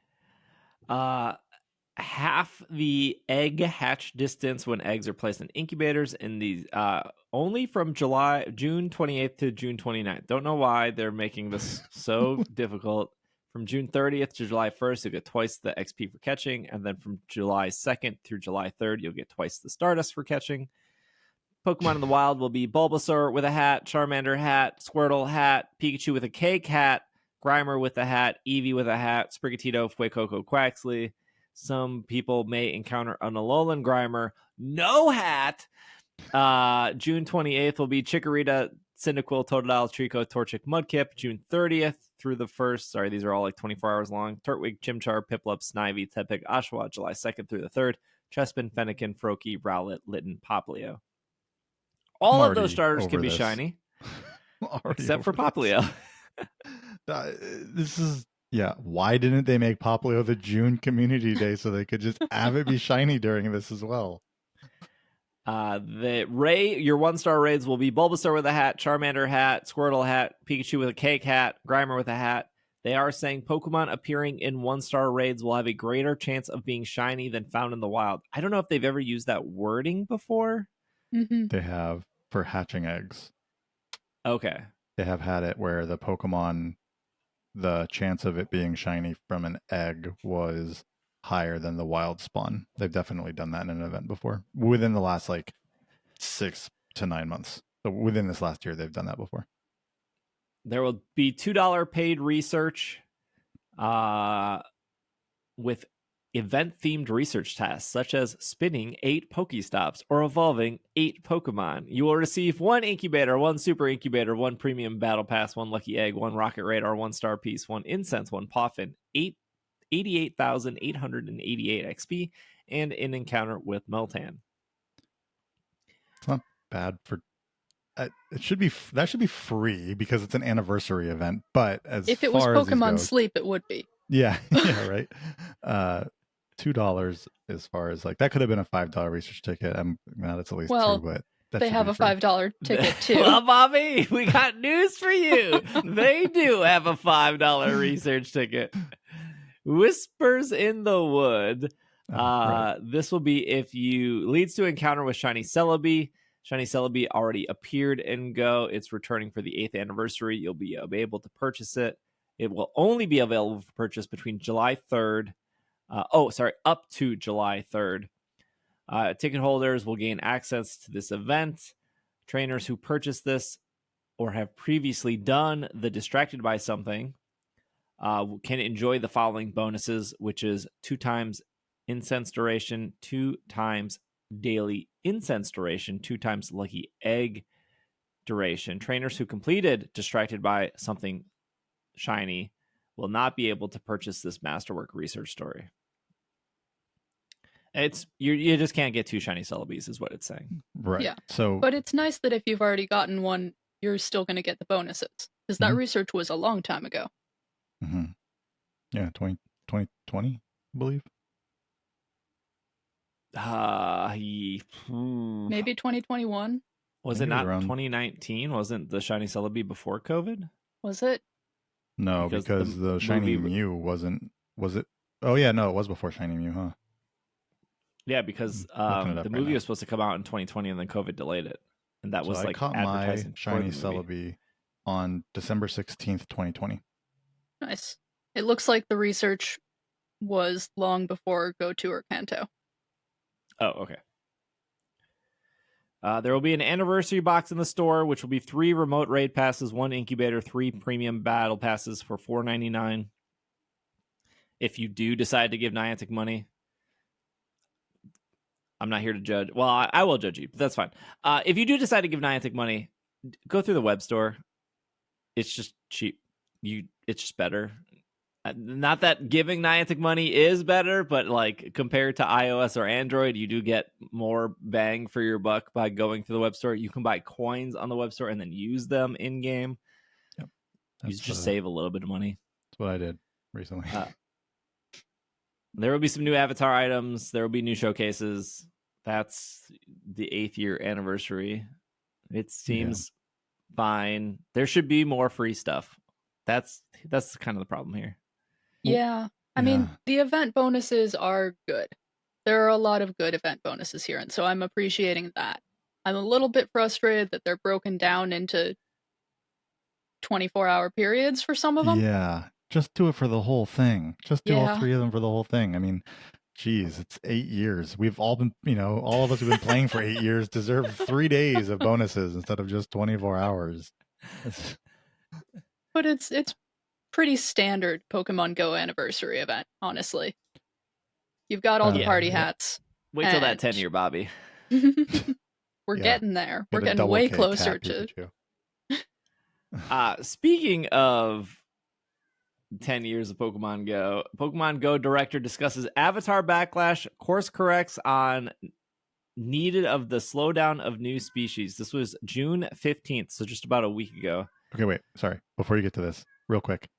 Half the egg hatch distance when eggs are placed in incubators in these only from June 28th to June 29th. Don't know why they're making this so difficult. From June 30th to July 1st, you'll get twice the XP for catching, and then from July 2nd through July 3rd, you'll get twice the Stardust for catching. Pokemon in the wild will be Bulbasaur with a hat, Charmander hat, Squirtle hat, Pikachu with a cake hat, Grimer with a hat, Eevee with a hat, Sprigatito, Fuecoco, Quaxley. Some people may encounter an Alolan Grimer, no hat. June 28th will be Chikorita, Cyndaquil, Totodile, Trico, Torchic, Mudkip. June 30th through the 1st. Sorry, these are all like 24 hours long. Turtwig, Chimchar, Piplup, Snivy, Tepig, Oshawott, July 2nd through the 3rd. Chespin, Fennekin, Froakie, Rowlet, Litten, Popplio. All of those starters can be shiny. Except for Popplio. This is... Yeah, why didn't they make Popplio the June Community Day so they could just have it be shiny during this as well? Your 1-star raids will be Bulbasaur with a hat, Charmander hat, Squirtle hat, Pikachu with a cake hat, Grimer with a hat. They are saying Pokemon appearing in 1-star raids will have a greater chance of being shiny than found in the wild. I don't know if they've ever used that wording before. Mm-hmm. They have for hatching eggs. Okay. They have had it where the Pokemon, the chance of it being shiny from an egg was higher than the wild spawn. They've definitely done that in an event before within the last like 6 to 9 months. So within this last year, they've done that before. There will be $2 paid research with event-themed research tasks, such as spinning 8 Pokestops or evolving 8 Pokemon. You will receive 1 incubator, 1 super incubator, 1 premium battle pass, 1 lucky egg, 1 rocket radar, 1 star piece, 1 incense, 1 poffin, 88,888 XP, and an encounter with Meltan. It's not bad for. It should be that should be free because it's an anniversary event. But as If it was far as these Pokemon go, Sleep, it would be. yeah, yeah, right. $2 as far as like that could have been a $5 research ticket. That's at least Well, 2, but that they should have be a free. $5 ticket too. Well, Bobby, we got news for you. They do have a $5 research ticket. Whispers in the Wood. Right. This will be if you leads to encounter with Shiny Celebi. Shiny Celebi already appeared in Go. It's returning for the 8th anniversary. You'll be able to purchase it. It will only be available for purchase between July 3rd. Up to July 3rd. Ticket holders will gain access to this event. Trainers who purchase this or have previously done the Distracted by Something can enjoy the following bonuses, which is 2 times incense duration, 2 times daily incense duration, 2 times lucky egg duration. Trainers who completed Distracted by Something shiny will not be able to purchase this Masterwork research story. It's you just can't get 2 shiny Celebes is what it's saying. Right. Yeah. So, But it's nice that if you've already gotten one, you're still going to get the bonuses. Because that research was a long time ago. Yeah, 2020, I believe. Maybe 2021? Was Maybe it not around 2019? Wasn't the shiny Celebi before COVID? Was it? No, because the shiny Mew wasn't. Was it? Oh yeah, no, it was before shiny Mew, huh? Yeah, because the movie was supposed to come out in 2020 and then COVID delayed it. And that was I like caught advertising my shiny Celebi on December 16th, 2020. Nice. It looks like the research was long before Go To or Kanto. Oh, okay. There will be an anniversary box in the store, which will be 3 remote raid passes, 1 incubator, 3 premium battle passes for $4.99. If you do decide to give Niantic money, I'm not here to judge. Well, I will judge you, but that's fine. If you do decide to give Niantic money, go through the web store. It's just cheap. It's just better. Not that giving Niantic money is better, but like compared to iOS or Android, you do get more bang for your buck by going through the web store. You can buy coins on the web store and then use them in game. Yep. You just save a little bit of money. That's what I did recently. There will be some new avatar items. There will be new showcases. That's the 8th year anniversary. It seems fine. There should be more free stuff. That's kind of the problem here. Yeah. I mean, the event bonuses are good. There are a lot of good event bonuses here, and so I'm appreciating that. I'm a little bit frustrated that they're broken down into 24-hour periods for some of them. Yeah. Just do it for the whole thing. Just do all 3 of them for the whole thing. I mean, geez, it's 8 years. We've all been, all of us who've been playing for 8 years deserve 3 days of bonuses instead of just 24 hours. But it's pretty standard Pokemon Go anniversary event, honestly. You've got all the party hats. Wait till that 10-year, Bobby. We're getting there. We're getting way closer to. Speaking of 10 years of Pokemon Go director discusses avatar backlash, course corrects on needed of the slowdown of new species. This was June 15th, so just about a week ago. Okay, wait. Sorry. Before you get to this, real quick.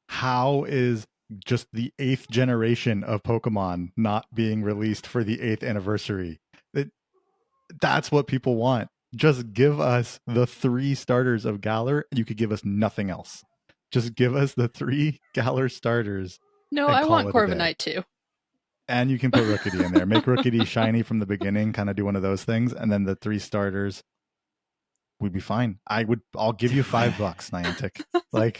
How is just the 8th generation of Pokemon not being released for the 8th anniversary? That's what people want. Just give us the 3 starters of Galar. You could give us nothing else. Just give us the 3 Galar starters No, and I call want it a day. Corviknight too. And you can put Rookity in there. Make Rookity shiny from the beginning, kind of do one of those things, and then the 3 starters, we'd be fine. I'll give you $5, Niantic. Like,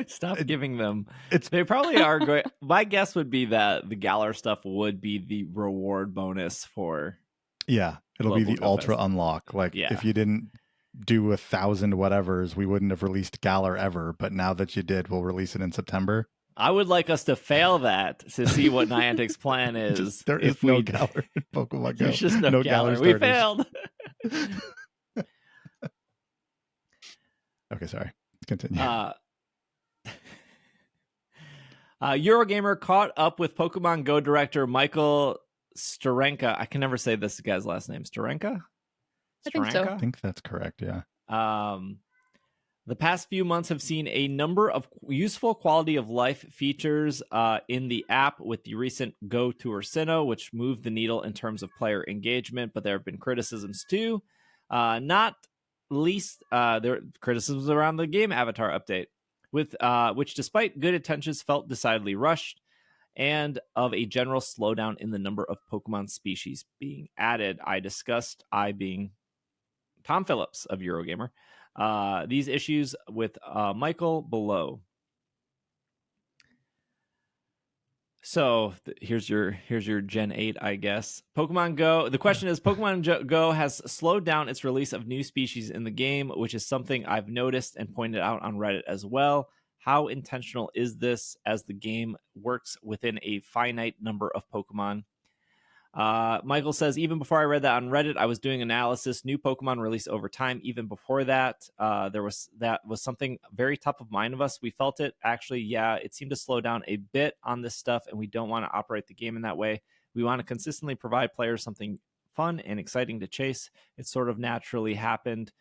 Stop giving them. it's They probably are going. My guess would be that the Galar stuff would be the reward bonus for. yeah, it'll be Global the Go ultra Fest. unlock. Like, Yeah. if you didn't do 1,000 whatevers, we wouldn't have released Galar ever. But now that you did, we'll release it in September. I would like us to fail that to see what Niantic's plan is. There is no Galar in Pokemon Go. There's just no Galar. Galar We starters. failed. Okay, sorry. Continue. Eurogamer caught up with Pokemon Go director Michael Starenka. I can never say this guy's last name. Starenka? I think so. I think that's correct, yeah. The past few months have seen a number of useful quality of life features in the app with the recent Go Tour Sinnoh, which moved the needle in terms of player engagement, but there have been criticisms too. Not least, there are criticisms around the game avatar update, with which, despite good intentions, felt decidedly rushed, and of a general slowdown in the number of Pokemon species being added. I being Tom Phillips of Eurogamer, these issues with Michael below. So here's your Gen 8, I guess. Pokemon Go. The question is, Pokemon Go has slowed down its release of new species in the game, which is something I've noticed and pointed out on Reddit as well. How intentional is this, as the game works within a finite number of Pokemon? Michael says, even before I read that on Reddit, I was doing analysis. New Pokemon release over time. Even before that, that was something very top of mind of us. We felt it. Actually, yeah, it seemed to slow down a bit on this stuff, and we don't want to operate the game in that way. We want to consistently provide players something fun and exciting to chase. It sort of naturally happened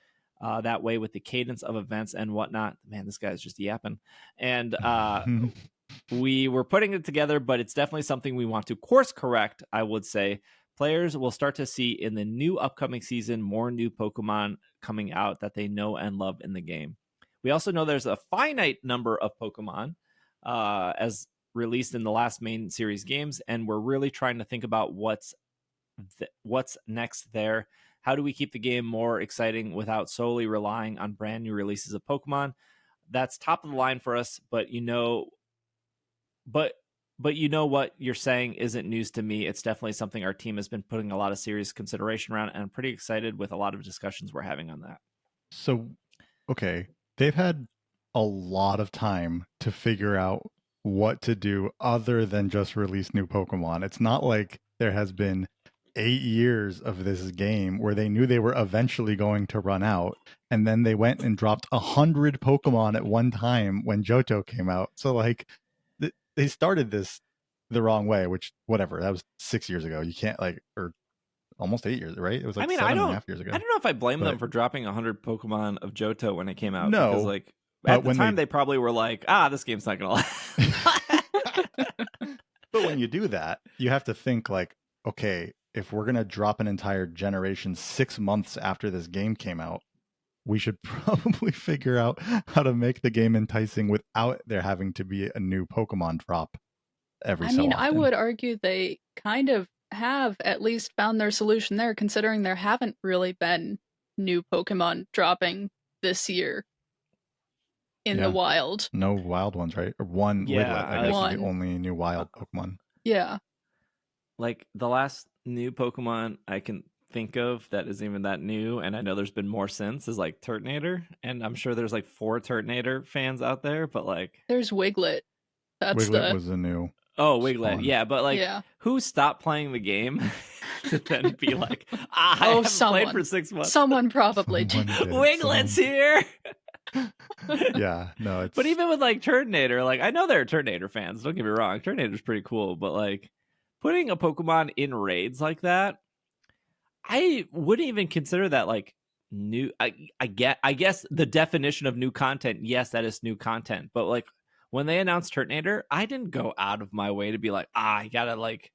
that way with the cadence of events and whatnot. Man, this guy's just yapping. And we were putting it together, but it's definitely something we want to course correct, I would say. Players will start to see in the new upcoming season more new Pokemon coming out that they know and love in the game. We also know there's a finite number of Pokemon as released in the last main series games, and we're really trying to think about what's next there. How do we keep the game more exciting without solely relying on brand new releases of Pokemon? That's top of the line for us, but But you know what you're saying isn't news to me. It's definitely something our team has been putting a lot of serious consideration around, and I'm pretty excited with a lot of discussions we're having on that. So, okay, they've had a lot of time to figure out what to do other than just release new Pokemon. It's not like there has been 8 years of this game where they knew they were eventually going to run out, and then they went and dropped 100 Pokemon at one time when Johto came out. So, like, they started this the wrong way, which, whatever, that was 6 years ago. You can't, like, or almost 8 years, right? It was like 7.5 years ago. I don't know if I blame them for dropping 100 Pokemon of Johto when it came out. No, because, like, at the time they probably were like, this game's not gonna last. But when you do that, you have to think like, okay, if we're gonna drop an entire generation 6 months after this game came out, we should probably figure out how to make the game enticing without there having to be a new Pokemon drop every so often. I would argue they kind of have at least found their solution there, considering there haven't really been new Pokemon dropping this year in the wild. No wild ones, right? Or one Wiglet, I guess, is the only new wild Pokemon. Yeah. Like, the last new Pokemon I can think of that isn't even that new, and I know there's been more since, is like Turtonator, and I'm sure there's like 4 Turtonator fans out there, but like there's Wiglet. Wiglet was a new Wiglet spawn. Yeah, but like who stopped playing the game to then be like, I haven't played for 6 months? Someone probably did. Wiglet's here. Yeah, no, it's... But even with like Turtonator, like, I know there are Turtonator fans, don't get me wrong, Turtonator's pretty cool, but like putting a Pokemon in raids like that, I wouldn't even consider that like new. I guess the definition of new content, yes, that is new content. But like when they announced Turtonator, I didn't go out of my way to be like, I gotta like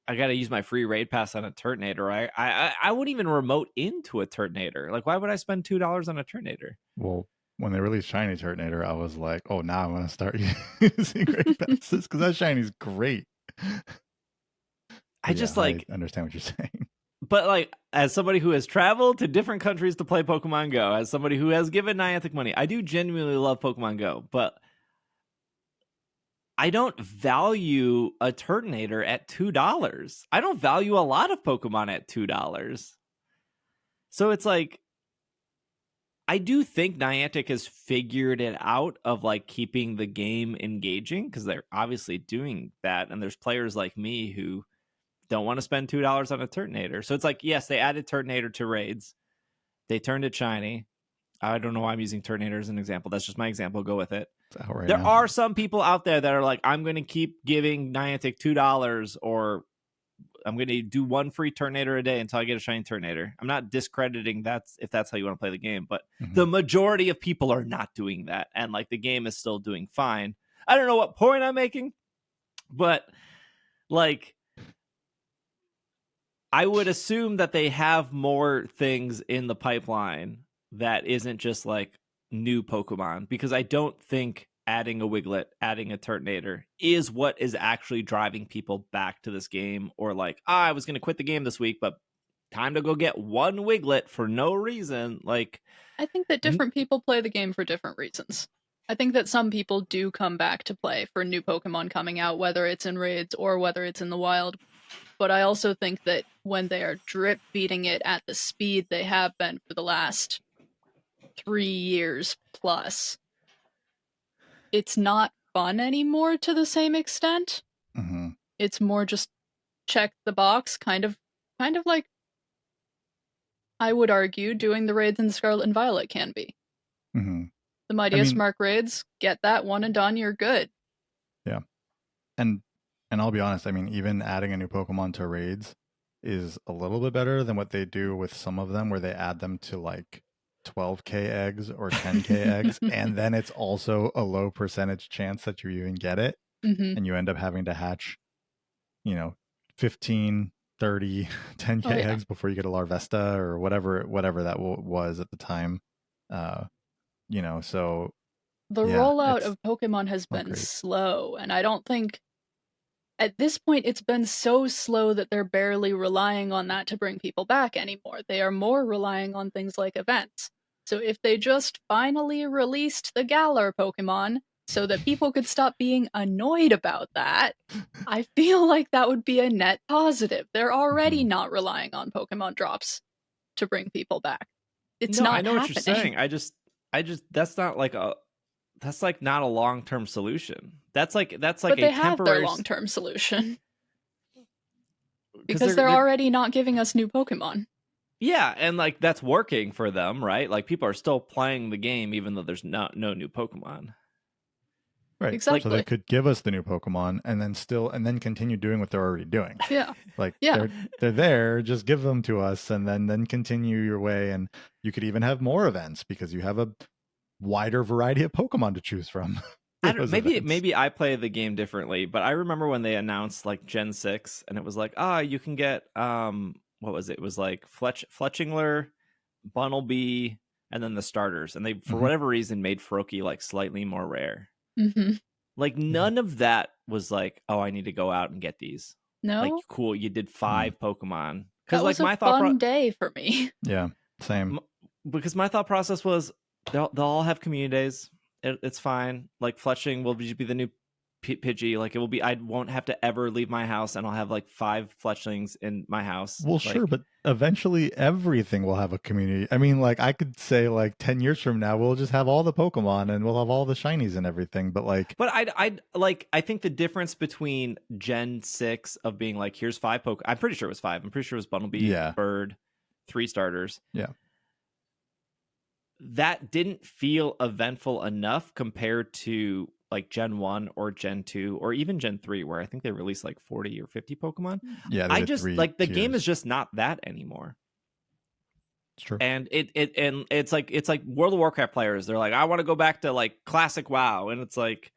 I got to use my free raid pass on a Turtonator. I wouldn't even remote into a Turtonator. Like, why would I spend $2 on a Turtonator? Well, when they released Shiny Turtonator, I was like, oh, now I'm going to start using raid passes because that Shiny's great. I just like I understand what you're saying. But like, as somebody who has traveled to different countries to play Pokemon Go, as somebody who has given Niantic money, I do genuinely love Pokemon Go, but I don't value a Turtonator at $2. I don't value a lot of Pokemon at $2. So it's like, I do think Niantic has figured it out of like keeping the game engaging, because they're obviously doing that. And there's players like me who don't want to spend $2 on a Turtonator. So it's like, yes, they added Turtonator to raids. They turned it shiny. I don't know why I'm using Turtonator as an example. That's just my example. Go with it. It's out right There now. are some people out there that are like, I'm going to keep giving Niantic $2, or I'm going to do one free Turtonator a day until I get a shiny Turtonator. I'm not discrediting that if that's how you want to play the game, but the majority of people are not doing that. And like, the game is still doing fine. I don't know what point I'm making, but like, I would assume that they have more things in the pipeline that isn't just like new Pokemon, because I don't think adding a Wiglet, adding a Turtonator is what is actually driving people back to this game, or like, I was going to quit the game this week, but time to go get one Wiglet for no reason. Like, I think that different people play the game for different reasons. I think that some people do come back to play for new Pokemon coming out, whether it's in raids or whether it's in the wild. But I also think that when they are drip feeding it at the speed they have been for the last 3 years plus, it's not fun anymore to the same extent. It's more just check the box, kind of like, I would argue, doing the raids in Scarlet and Violet can be. The Mightiest Mark raids, get that one and done, you're good. Yeah. And I'll be honest, I mean, even adding a new Pokemon to raids is a little bit better than what they do with some of them, where they add them to like 12k eggs or 10k eggs, and then it's also a low percentage chance that you even get it, and you end up having to hatch, 15, 30, 10k eggs before you get a Larvesta or whatever that was at the time. So the rollout of Pokemon has been slow, and I don't think at this point it's been so slow that they're barely relying on that to bring people back anymore. They are more relying on things like events. So if they just finally released the Galar Pokemon so that people could stop being annoyed about that, I feel like that would be a net positive. They're already not relying on Pokemon drops to bring people back. It's not happening. I know what you're saying. I just that's not like that's like not a long-term solution. That's like but a they have temporary their long-term solution. Because they're already not giving us new Pokemon. Yeah, and like, that's working for them, right? Like, people are still playing the game even though there's no new Pokemon. Right. Exactly. So they could give us the new Pokemon and then continue doing what they're already doing. Yeah. Like, they're there, just give them to us and then continue your way. And you could even have more events because you have a wider variety of Pokemon to choose from. Maybe I play the game differently, but I remember when they announced like Gen 6 and it was like, you can get what was it? It was like Fletchingler, Bunnelby, and then the starters. And they, for whatever reason, made Froakie like slightly more rare. Like, none of that was like, I need to go out and get these. No. Like, cool, you did 5 Pokemon. Because like, my fun day for me. Yeah, same. Because my thought process was, they'll all have community days. It's fine. Like, Fletching will be the new Pidgey. Like, it will be, I won't have to ever leave my house, and I'll have like 5 Fletchlings in my house. Well, sure, but eventually everything will have a community. I mean, like, I could say like 10 years from now, we'll just have all the Pokemon and we'll have all the shinies and everything. But like, I think the difference between Gen 6 of being like, here's 5 Pokemon. I'm pretty sure it was 5. I'm pretty sure it was Bunnelby, Bird, 3 starters. Yeah. That didn't feel eventful enough compared to like Gen 1 or Gen 2 or even Gen 3, where I think they released like 40 or 50 Pokemon. Yeah, I just like, the game is just not that anymore. It's true. And it's like World of Warcraft players. They're like, I want to go back to like classic WoW. And it's like,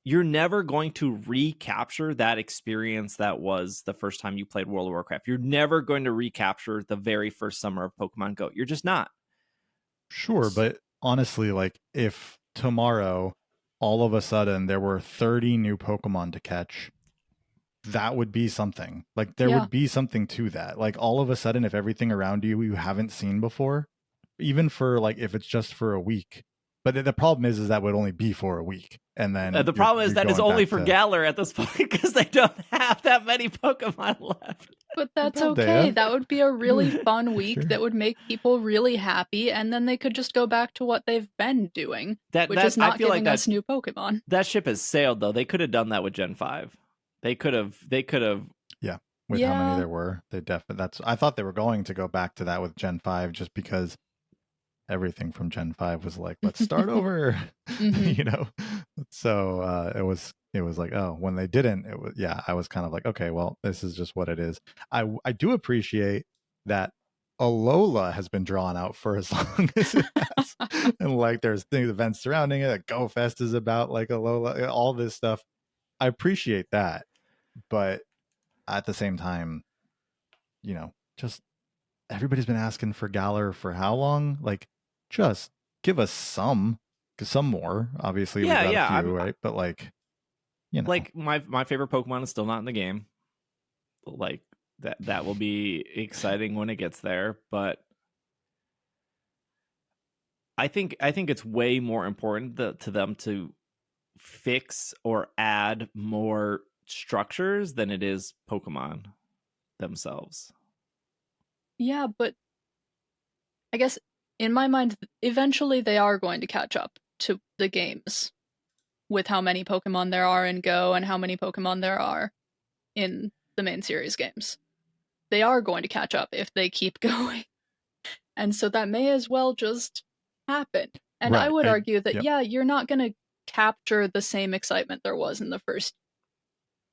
you're never going to recapture that experience that was the first time you played World of Warcraft. You're never going to recapture the very first summer of Pokemon Go. You're just not. Sure, but honestly, like if tomorrow all of a sudden there were 30 new Pokemon to catch, that would be something. Like there Yeah. would be something to that. Like all of a sudden, if everything around you haven't seen before, even for like if it's just for a week. But the problem is that would only be for a week, and then The problem is that it's only for Galar at this point because they don't have that many Pokemon left. But that's Paldea. okay. That would be a really fun week Sure. that would make people really happy, and then they could just go back to what they've been doing, which is I not feel like giving us new Pokemon. That ship has sailed, though. They could have done that with Gen 5. They could have. Yeah, with how many there were, they definitely. I thought they were going to go back to that with Gen 5, just because everything from Gen 5 was like, let's start over. You know, so it was like, oh, when they didn't, it was, yeah, I was kind of like, okay, well, this is just what it is. I do appreciate that Alola has been drawn out for as long as it has, and like there's events surrounding it. That Go Fest is about like Alola, all this stuff. I appreciate that, but at the same time, you know, just everybody's been asking for Galar for how long? Like, just give us some more. Obviously, we've got a few, right? But like, you know, like my favorite Pokemon is still not in the game. Like that will be exciting when it gets there, but I think it's way more important to them to fix or add more structures than it is Pokemon themselves. Yeah, but I guess in my mind, eventually they are going to catch up to the games with how many Pokemon there are in Go and how many Pokemon there are in the main series games. They are going to catch up if they keep going. And so that may as well just happen. And right. I would argue that, yep. yeah, you're not going to capture the same excitement there was in the first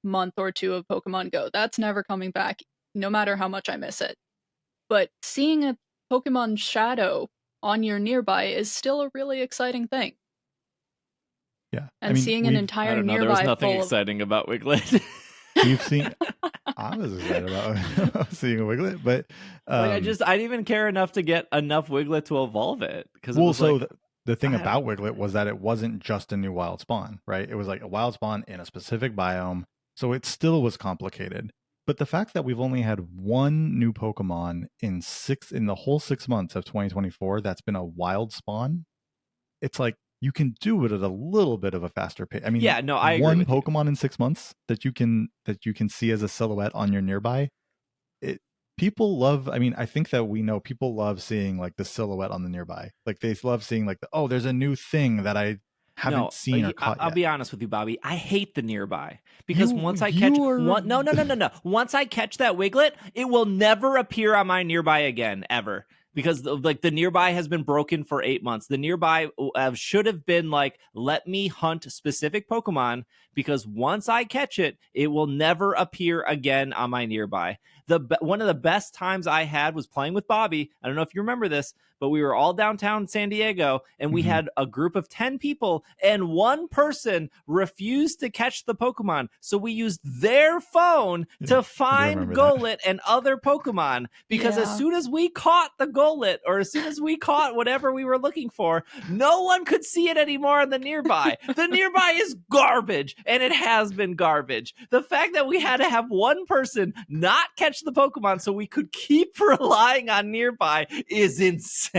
month or two of Pokemon Go. That's never coming back, no matter how much I miss it. But seeing a Pokemon Shadow on your nearby is still a really exciting thing. Yeah. And seeing an entire I don't know, nearby there was nothing full exciting about Wiglet. We've seen. I was excited about seeing a Wiglet, but like I didn't even care enough to get enough Wiglet to evolve it because well, so the thing about Wiglet was that it wasn't just a new wild spawn, right? It was like a wild spawn in a specific biome, so it still was complicated. But the fact that we've only had one new Pokemon in the whole 6 months of 2024 that's been a wild spawn, it's like you can do it at a little bit of a faster pace. I mean, yeah, no, I agree one with Pokemon you. in 6 months that you can see as a silhouette on your nearby. People love. I mean, I think that we know people love seeing like the silhouette on the nearby. Like they love seeing like there's a new thing that I haven't seen or caught yet. I'll be honest with you, Bobby. I hate the nearby because once I catch that Wiglet, it will never appear on my nearby again ever. Because the nearby has been broken for 8 months. The nearby should have been like, let me hunt specific Pokemon because once I catch it, it will never appear again on my nearby. One of the best times I had was playing with Bobby. I don't know if you remember this, but we were all downtown San Diego and we had a group of 10 people and one person refused to catch the Pokemon. So we used their phone to find Golett and other Pokemon because as soon as we caught the Golett or as soon as we caught whatever we were looking for, no one could see it anymore on the nearby. The nearby is garbage and it has been garbage. The fact that we had to have one person not catch the Pokemon so we could keep relying on nearby is insane.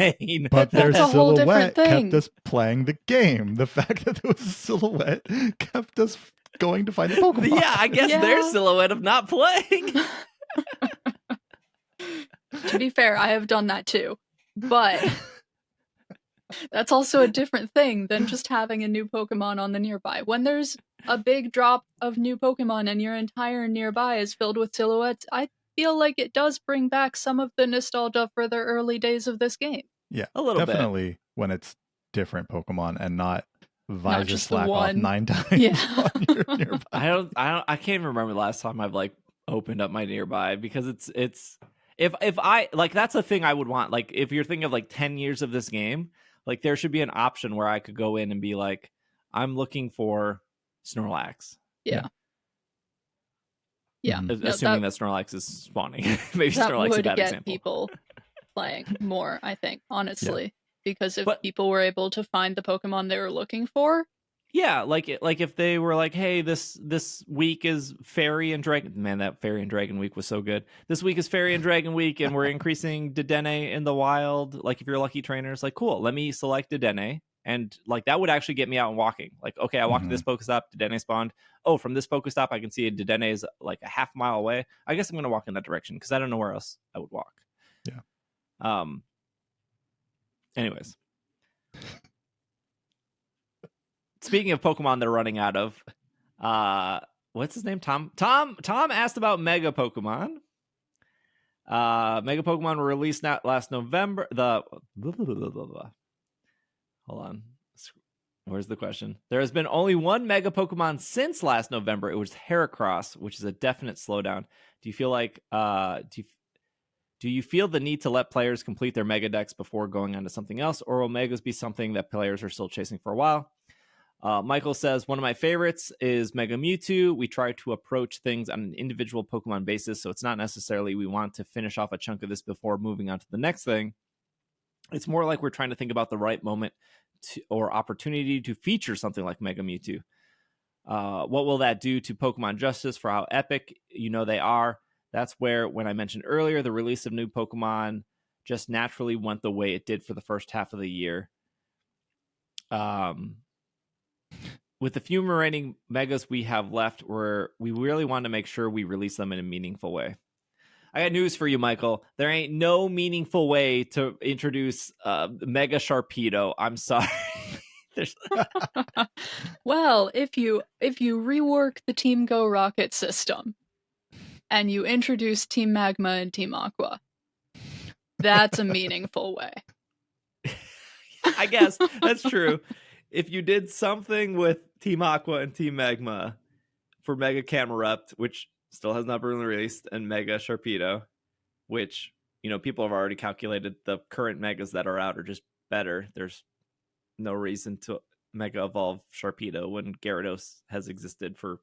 But their that's a whole different silhouette thing. kept us playing the game. The fact that there was a silhouette kept us going to find the Pokemon. Yeah, I guess their silhouette of not playing. To be fair, I have done that too. But that's also a different thing than just having a new Pokemon on the nearby. When there's a big drop of new Pokemon and your entire nearby is filled with silhouettes, I feel like it does bring back some of the nostalgia for the early days of this game. Yeah, a little definitely bit. When it's different Pokemon and not Visor just slack off 9 times on your nearby. I can't even remember the last time I've like opened up my nearby because it's if I like that's a thing I would want. Like if you're thinking of like 10 years of this game, like there should be an option where I could go in and be like, I'm looking for Snorlax. Yeah. Yeah. Mhm. No, Assuming that Snorlax is spawning. Maybe that Snorlax is a would bad get example. people playing more, I think, honestly. Because if But- people were able to find the Pokemon they were looking for, Yeah, like if they were like, hey, this week is Fairy and Dragon. Man, that Fairy and Dragon week was so good. This week is Fairy and Dragon week, and we're increasing Dedenne in the wild. Like if you're lucky trainers, like cool, let me select Dedenne, and like that would actually get me out and walking. Like okay, I walked to this Pokestop, Dedenne spawned. Oh, from this Pokestop, I can see a Dedenne is like a half mile away. I guess I'm gonna walk in that direction because I don't know where else I would walk. Yeah. Anyways. Speaking of Pokemon they're running out of, what's his name? Tom asked about Mega Pokemon. Mega Pokemon were released last November. Hold on. Where's the question? There has been only one Mega Pokemon since last November. It was Heracross, which is a definite slowdown. Do you feel like do you feel the need to let players complete their Mega decks before going on to something else, or will Megas be something that players are still chasing for a while? Michael says, one of my favorites is Mega Mewtwo. We try to approach things on an individual Pokemon basis, so it's not necessarily we want to finish off a chunk of this before moving on to the next thing. It's more like we're trying to think about the right moment or opportunity to feature something like Mega Mewtwo. What will that do to Pokemon Justice for how epic they are? That's where, when I mentioned earlier, the release of new Pokemon just naturally went the way it did for the first half of the year. With the few remaining Megas we have left, we really want to make sure we release them in a meaningful way. I got news for you, Michael. There ain't no meaningful way to introduce Mega Sharpedo. I'm sorry. well, if you rework the Team Go Rocket system and you introduce Team Magma and Team Aqua, that's a meaningful way. I guess that's true. If you did something with Team Aqua and Team Magma for Mega Camerupt, which still has not been released, and Mega Sharpedo, which people have already calculated the current Megas that are out are just better. There's no reason to Mega evolve Sharpedo when Gyarados has existed for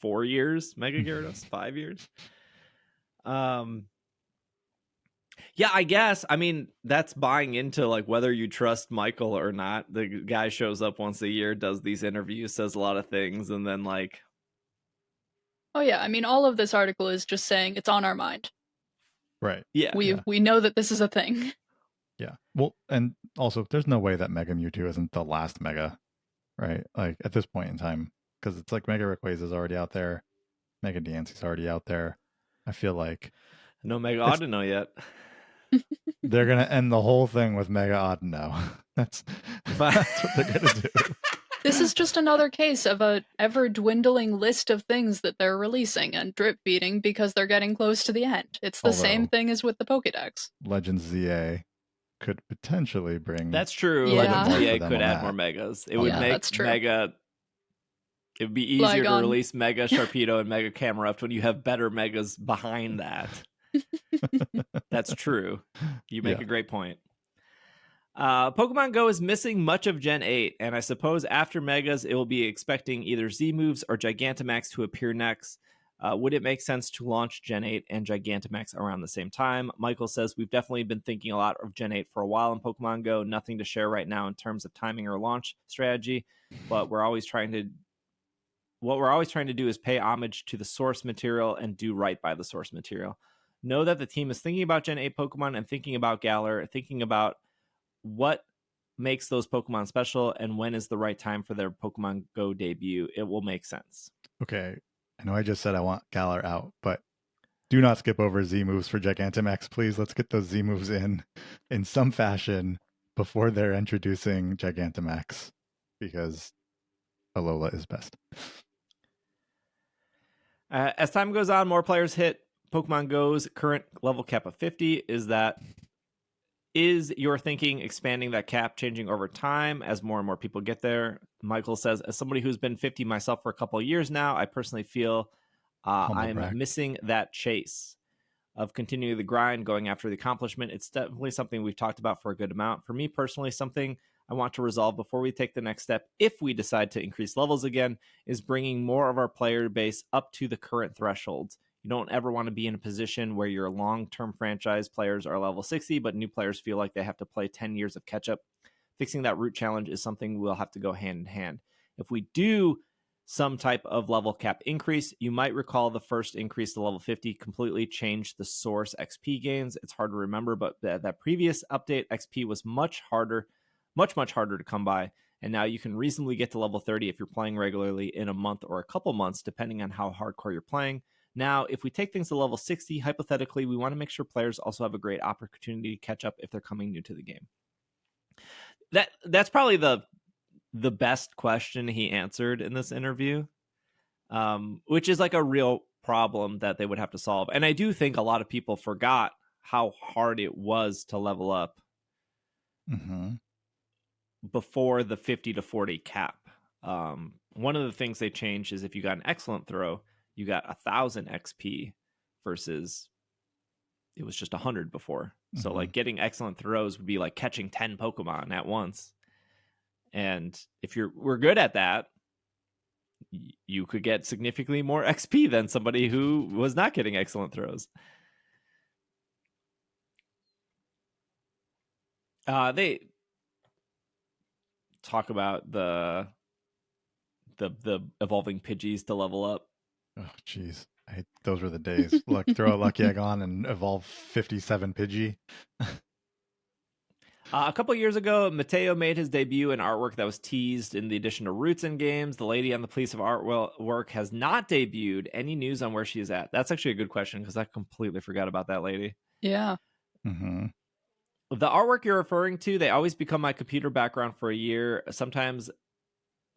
4 years? Mega Gyarados 5 years. Yeah, I guess. I mean, that's buying into like whether you trust Michael or not. The guy shows up once a year, does these interviews, says a lot of things, and then like. Oh yeah, I mean, all of this article is just saying it's on our mind. Right. Yeah. We know that this is a thing. Yeah. Well, and also, there's no way that Mega Mewtwo isn't the last Mega, right? Like at this point in time, because it's like Mega Rayquaza is already out there, Mega Diance's already out there. I feel like no Mega Audino yet. They're gonna end the whole thing with Mega Audino. That's what they're gonna do. This is just another case of a ever-dwindling list of things that they're releasing and drip-feeding because they're getting close to the end. It's the same thing as with the Pokédex. Legends ZA could potentially bring. That's true. Yeah. Legends more ZA for them could on add that. more Megas. It Yeah, would that's make true. Mega. It would be easier to Flygon. release Mega Sharpedo and Mega Camerupt when you have better Megas behind that. That's true. You make a great point. Pokemon Go is missing much of Gen 8, and I suppose after Megas, it will be expecting either Z-Moves or Gigantamax to appear next. Would it make sense to launch Gen 8 and Gigantamax around the same time? Michael says, we've definitely been thinking a lot of Gen 8 for a while in Pokemon Go. Nothing to share right now in terms of timing or launch strategy, but what we're always trying to do is pay homage to the source material and do right by the source material. Know that the team is thinking about Gen 8 Pokemon and thinking about Galar, thinking about what makes those Pokemon special and when is the right time for their Pokemon Go debut. It will make sense. Okay. I know I just said I want Galar out, but do not skip over Z-Moves for Gigantamax, please. Let's get those Z-Moves in some fashion before they're introducing Gigantamax, because Alola is best. As time goes on, more players hit Pokemon Go's current level cap of 50. Is your thinking expanding that cap, changing over time as more and more people get there? Michael says, as somebody who's been 50 myself for a couple of years now, I personally feel I'm missing that chase of continuing the grind, going after the accomplishment. It's definitely something we've talked about for a good amount. For me personally, something I want to resolve before we take the next step, if we decide to increase levels again, is bringing more of our player base up to the current thresholds. You don't ever want to be in a position where your long-term franchise players are level 60, but new players feel like they have to play 10 years of catch-up. Fixing that root challenge is something we'll have to go hand in hand. If we do some type of level cap increase, you might recall the first increase to level 50 completely changed the source XP gains. It's hard to remember, but that previous update, XP was much harder to come by. And now you can reasonably get to level 30 if you're playing regularly in a month or a couple months, depending on how hardcore you're playing. Now, if we take things to level 60, hypothetically, we want to make sure players also have a great opportunity to catch up if they're coming new to the game. That's probably the best question he answered in this interview, which is like a real problem that they would have to solve. And I do think a lot of people forgot how hard it was to level up before the 50 to 40 cap. One of the things they changed is if you got an excellent throw, you got 1,000 XP versus it was just 100 before. So like getting excellent throws would be like catching 10 Pokemon at once. And if we're good at that, you could get significantly more XP than somebody who was not getting excellent throws. They talk about the evolving Pidgeys to level up. Oh, jeez. Those were the days. Look, throw a Lucky Egg on and evolve 57 Pidgey. A couple years ago, Mateo made his debut in artwork that was teased in the addition to Roots in games. The lady on the piece of artwork has not debuted. Any news on where she is at? That's actually a good question because I completely forgot about that lady. Yeah. Mm-hmm. The artwork you're referring to, they always become my computer background for a year. Sometimes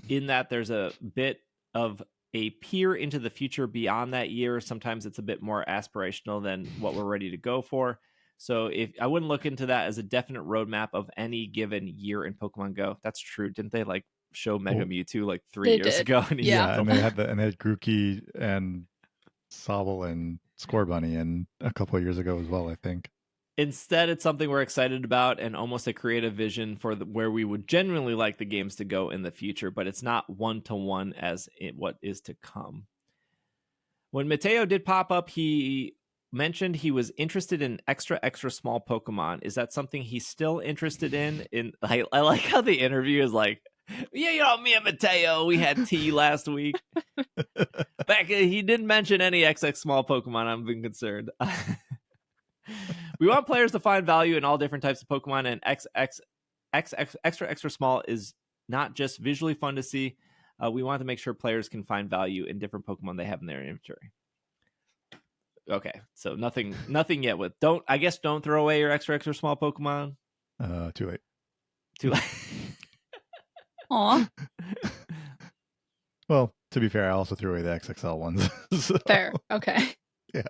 in that there's a bit of a peer into the future beyond that year. Sometimes it's a bit more aspirational than what we're ready to go for. So if I wouldn't look into that as a definite roadmap of any given year in Pokemon Go. That's true. Didn't they like show Mega Mewtwo like 3 years ago? And yeah, and they had Grookey and Sobble and Scorbunny and a couple of years ago as well, I think. Instead, it's something we're excited about and almost a creative vision for where we would genuinely like the games to go in the future, but it's not one-to-one as what is to come. When Mateo did pop up, he mentioned he was interested in extra small Pokemon. Is that something he's still interested in? I like how the interview is like, yeah, me and Mateo, we had tea last week. He didn't mention any XX small Pokemon. I'm being concerned. We want players to find value in all different types of Pokemon, and extra small is not just visually fun to see. We want to make sure players can find value in different Pokemon they have in their inventory. Okay, so nothing yet with don't throw away your extra small Pokemon. Too late. Too late. Aw. Well, to be fair, I also threw away the XXL ones. So, Fair. Okay. Yeah.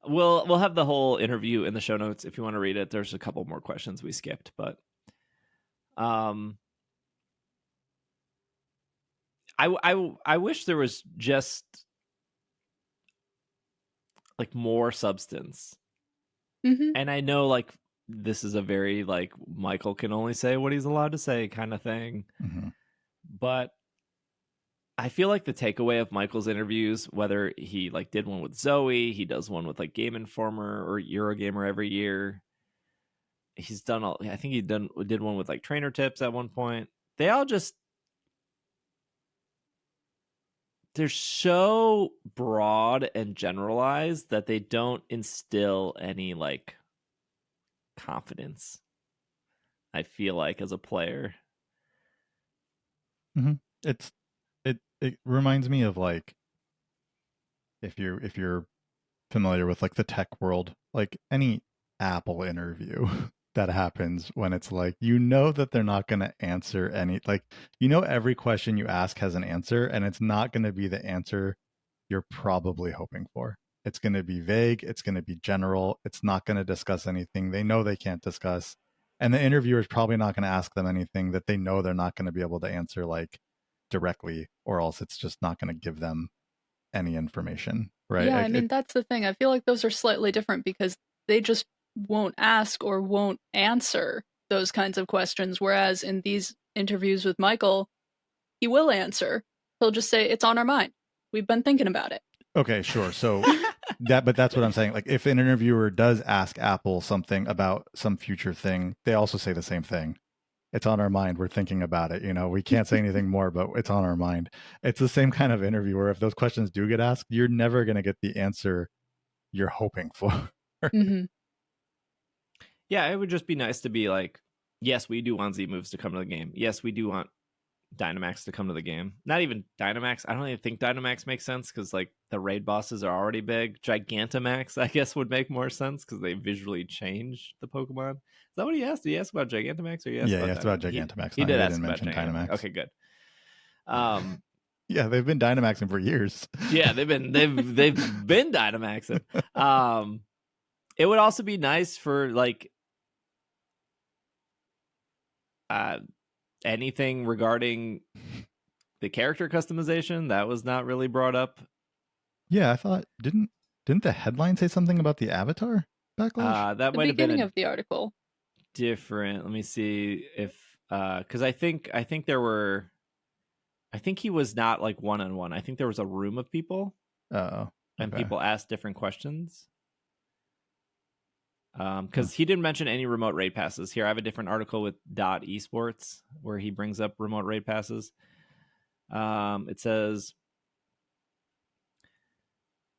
We'll have the whole interview in the show notes if you want to read it. There's a couple more questions we skipped, but I wish there was just like more substance. Mm-hmm. And I know like this is a very like Michael can only say what he's allowed to say kind of thing. Mm-hmm. But I feel like the takeaway of Michael's interviews, whether he like did one with Zoe, he does one with like Game Informer or Eurogamer every year. He's done I think he did one with like Trainer Tips at one point. They all just, they're so broad and generalized that they don't instill any like confidence, I feel like, as a player. Mm-hmm. It reminds me of like if you're familiar with like the tech world, like any Apple interview that happens when it's like that they're not going to answer any, like every question you ask has an answer, and it's not going to be the answer you're probably hoping for. It's going to be vague, it's going to be general, it's not going to discuss anything they know they can't discuss, and the interviewer is probably not going to ask them anything that they know they're not going to be able to answer like directly, or else it's just not going to give them any information, right? Yeah, Like, I mean, that's the thing. I feel like those are slightly different because they just won't ask or won't answer those kinds of questions. Whereas in these interviews with Michael, he will answer. He'll just say, "It's on our mind. We've been thinking about it." Okay, sure. So but that's what I'm saying. Like if an interviewer does ask Apple something about some future thing, they also say the same thing. It's on our mind. We're thinking about it. We can't say anything more, but it's on our mind. It's the same kind of interview where if those questions do get asked, you're never going to get the answer you're hoping for. Mm-hmm. Yeah, it would just be nice to be like, yes, we do want Z moves to come to the game. Yes, we do want Dynamax to come to the game. Not even Dynamax. I don't even think Dynamax makes sense because like the raid bosses are already big. Gigantamax, I guess, would make more sense because they visually change the Pokemon. Is that what he asked? Did he ask about Gigantamax or he asked Yeah, about he asked about Dynamax? Gigantamax. He No, did he ask didn't about mention Gigantamax. Dynamax. Okay, good. Yeah, they've been Dynamaxing for years. Yeah, they've been Dynamaxing. It would also be nice for like anything regarding the character customization that was not really brought up. Yeah, I thought didn't the headline say something about the avatar backlash? That The might have been beginning a of the article. different. Let me see if because I think there were. I think he was not like one-on-one. I think there was a room of people Oh, and okay. people asked different questions. Huh. Because he didn't mention any remote raid passes. Here, I have a different article with Dot Esports where he brings up remote raid passes. It says,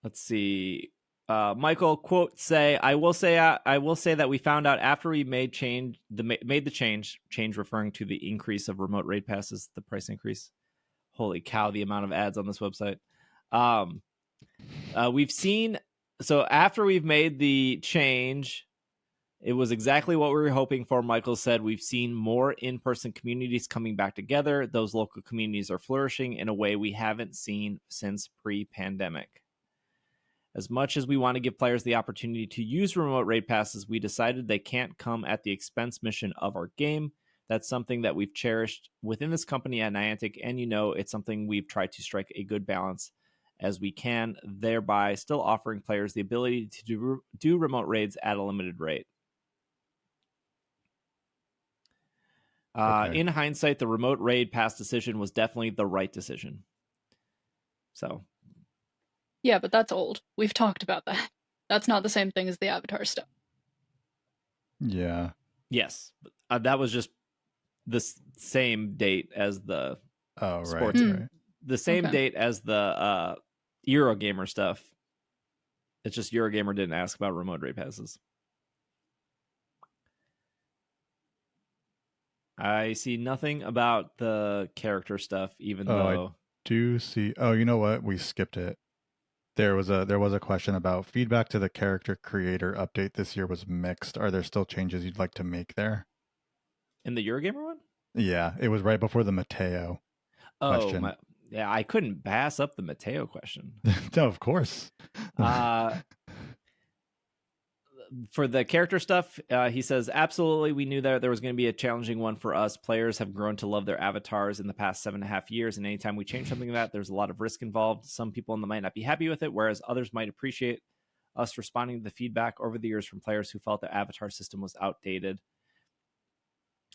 let's see. Michael quote say, I will say that we found out after we made the change referring to the increase of remote raid passes, the price increase. Holy cow, the amount of ads on this website. We've seen, so after we've made the change, it was exactly what we were hoping for. Michael said, we've seen more in-person communities coming back together. Those local communities are flourishing in a way we haven't seen since pre-pandemic. As much as we want to give players the opportunity to use remote raid passes, we decided they can't come at the expense mission of our game. That's something that we've cherished within this company at Niantic, and it's something we've tried to strike a good balance as we can, thereby still offering players the ability to do remote raids at a limited rate. Okay. In hindsight, the remote raid pass decision was definitely the right decision. So, Yeah, but that's old. We've talked about that. That's not the same thing as the Avatar stuff. Yeah. yes, that was just the same date as the Oh, right, sports, right. the same Okay. date as the Eurogamer stuff. It's just Eurogamer didn't ask about remote raid passes. I see nothing about the character stuff, even though I do see. Oh, you know what? We skipped it. There was a question about feedback to the character creator update this year was mixed. Are there still changes you'd like to make there? in the Eurogamer one. Yeah, it was right before the Mateo Oh, question. yeah, I couldn't pass up the Mateo question. No, of course. For the character stuff, he says, absolutely, we knew that there was going to be a challenging one for us. Players have grown to love their avatars in the past 7.5 years, and anytime we change something like that, there's a lot of risk involved. Some people might not be happy with it, whereas others might appreciate us responding to the feedback over the years from players who felt the avatar system was outdated.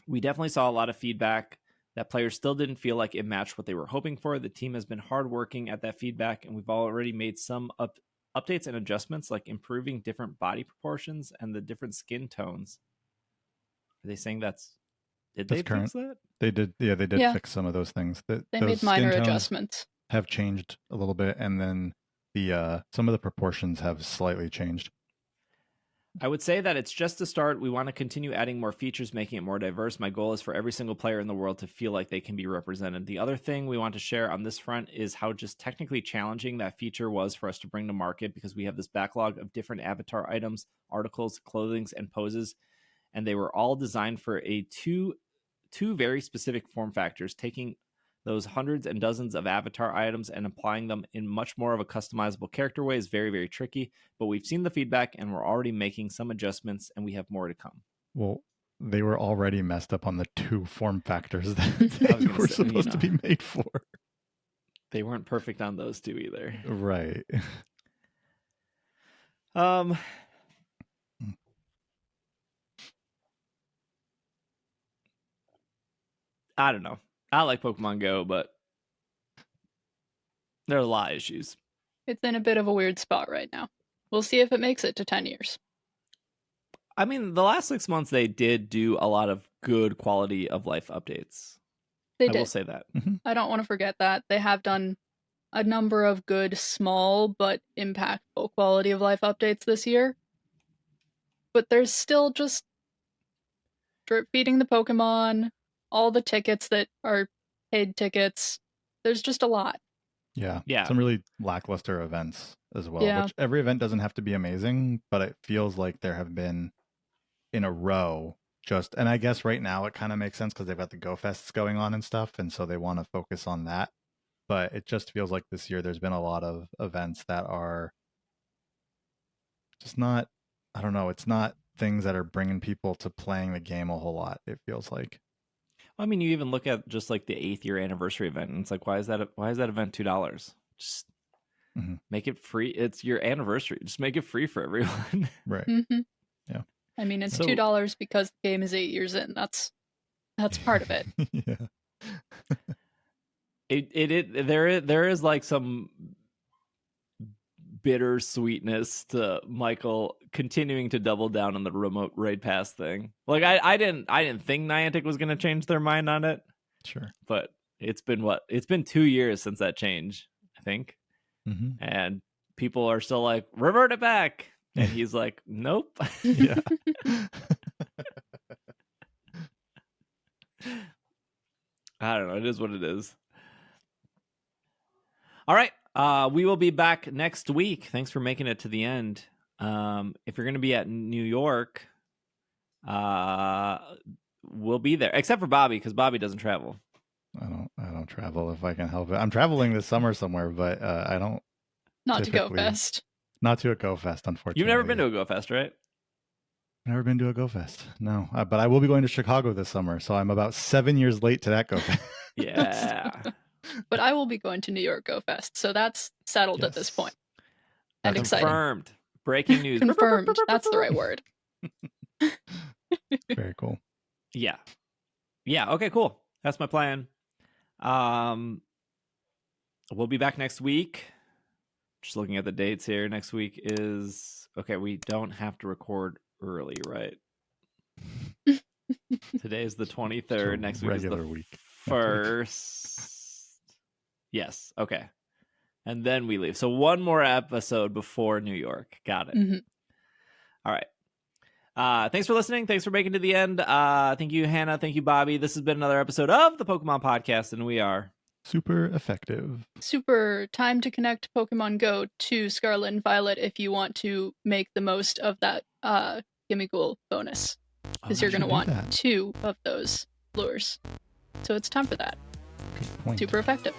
We definitely saw a lot of feedback that players still didn't feel like it matched what they were hoping for. The team has been hardworking at that feedback, and we've already made some updates and adjustments, like improving different body proportions and the different skin tones. Are they saying did That's they current. fix that? They did. Yeah, they did Yeah. fix some of those things. They Those made skin minor tones adjustments. have changed a little bit, and then the some of the proportions have slightly changed. I would say that it's just a start. We want to continue adding more features, making it more diverse. My goal is for every single player in the world to feel like they can be represented. The other thing we want to share on this front is how just technically challenging that feature was for us to bring to market, because we have this backlog of different avatar items, articles, clothings, and poses, and they were all designed for two very specific form factors, taking those hundreds and dozens of avatar items and applying them in much more of a customizable character way is very, very tricky. But we've seen the feedback and we're already making some adjustments, and we have more to come. Well, they were already messed up on the two form factors that they were supposed to be made for. They weren't perfect on those two either. Right. I don't know. I like Pokemon Go, but there are a lot of issues. It's in a bit of a weird spot right now. We'll see if it makes it to 10 years. I mean, the last 6 months, they did do a lot of good quality of life updates. They I did. will say that. I don't want to forget that. They have done a number of good, small, but impactful quality of life updates this year. But there's still just drip feeding the Pokemon, all the tickets that are paid tickets. There's just a lot. Yeah. Yeah. Some really lackluster events as well, Yeah. which every event doesn't have to be amazing, but it feels like there have been in a row just, and I guess right now it kind of makes sense because they've got the Go Fests going on and stuff, and so they want to focus on that. But it just feels like this year there's been a lot of events that are just not, I don't know, it's not things that are bringing people to playing the game a whole lot, it feels like. I mean, you even look at just like the 8th year anniversary event, and it's like, why is that event $2? Just make it free. It's your anniversary. Just make it free for everyone. Right. Mm-hmm. Yeah. I mean, it's So- $2 because the game is 8 years in. That's part of it. Yeah. There is like some bitter sweetness to Michael continuing to double down on the remote raid pass thing. Like I didn't think Niantic was going to change their mind on it. Sure. But it's been 2 years since that change, I think. And people are still like, revert it back. And he's like, nope. Yeah. I don't know. It is what it is. All right. We will be back next week. Thanks for making it to the end. If you're going to be at New York, we'll be there. Except for Bobby, because Bobby doesn't travel. I don't travel if I can help it. I'm traveling this summer somewhere, but I don't. Not to Go typically- Fest. Not to a Go Fest, unfortunately. You've never been to a Go Fest, right? Never been to a Go Fest. No, but I will be going to Chicago this summer, so I'm about 7 years late to that Go Fest. Yeah. But I will be going to New York Go Fest, so that's settled at this Yes. point. And That's exciting. Confirmed. Breaking news. Confirmed. That's the right word. Very cool. Yeah. Yeah. Okay, cool. That's my plan. We'll be back next week. Just looking at the dates here. Next week is okay. We don't have to record early, right? Today is the 23rd. Next week is the regular week. 1st. Yes. Okay. And then we leave. So one more episode before New York. Got it. Mhm. All right. Thanks for listening. Thanks for making it to the end. Thank you, Hannah. Thank you, Bobby. This has been another episode of the Pokemon Podcast, and we are Super effective. Super time to connect Pokemon Go to Scarlet and Violet if you want to make the most of that Gimme Ghoul bonus. Because you're going to want 2 of those lures. So it's time for that. Good point. Super effective.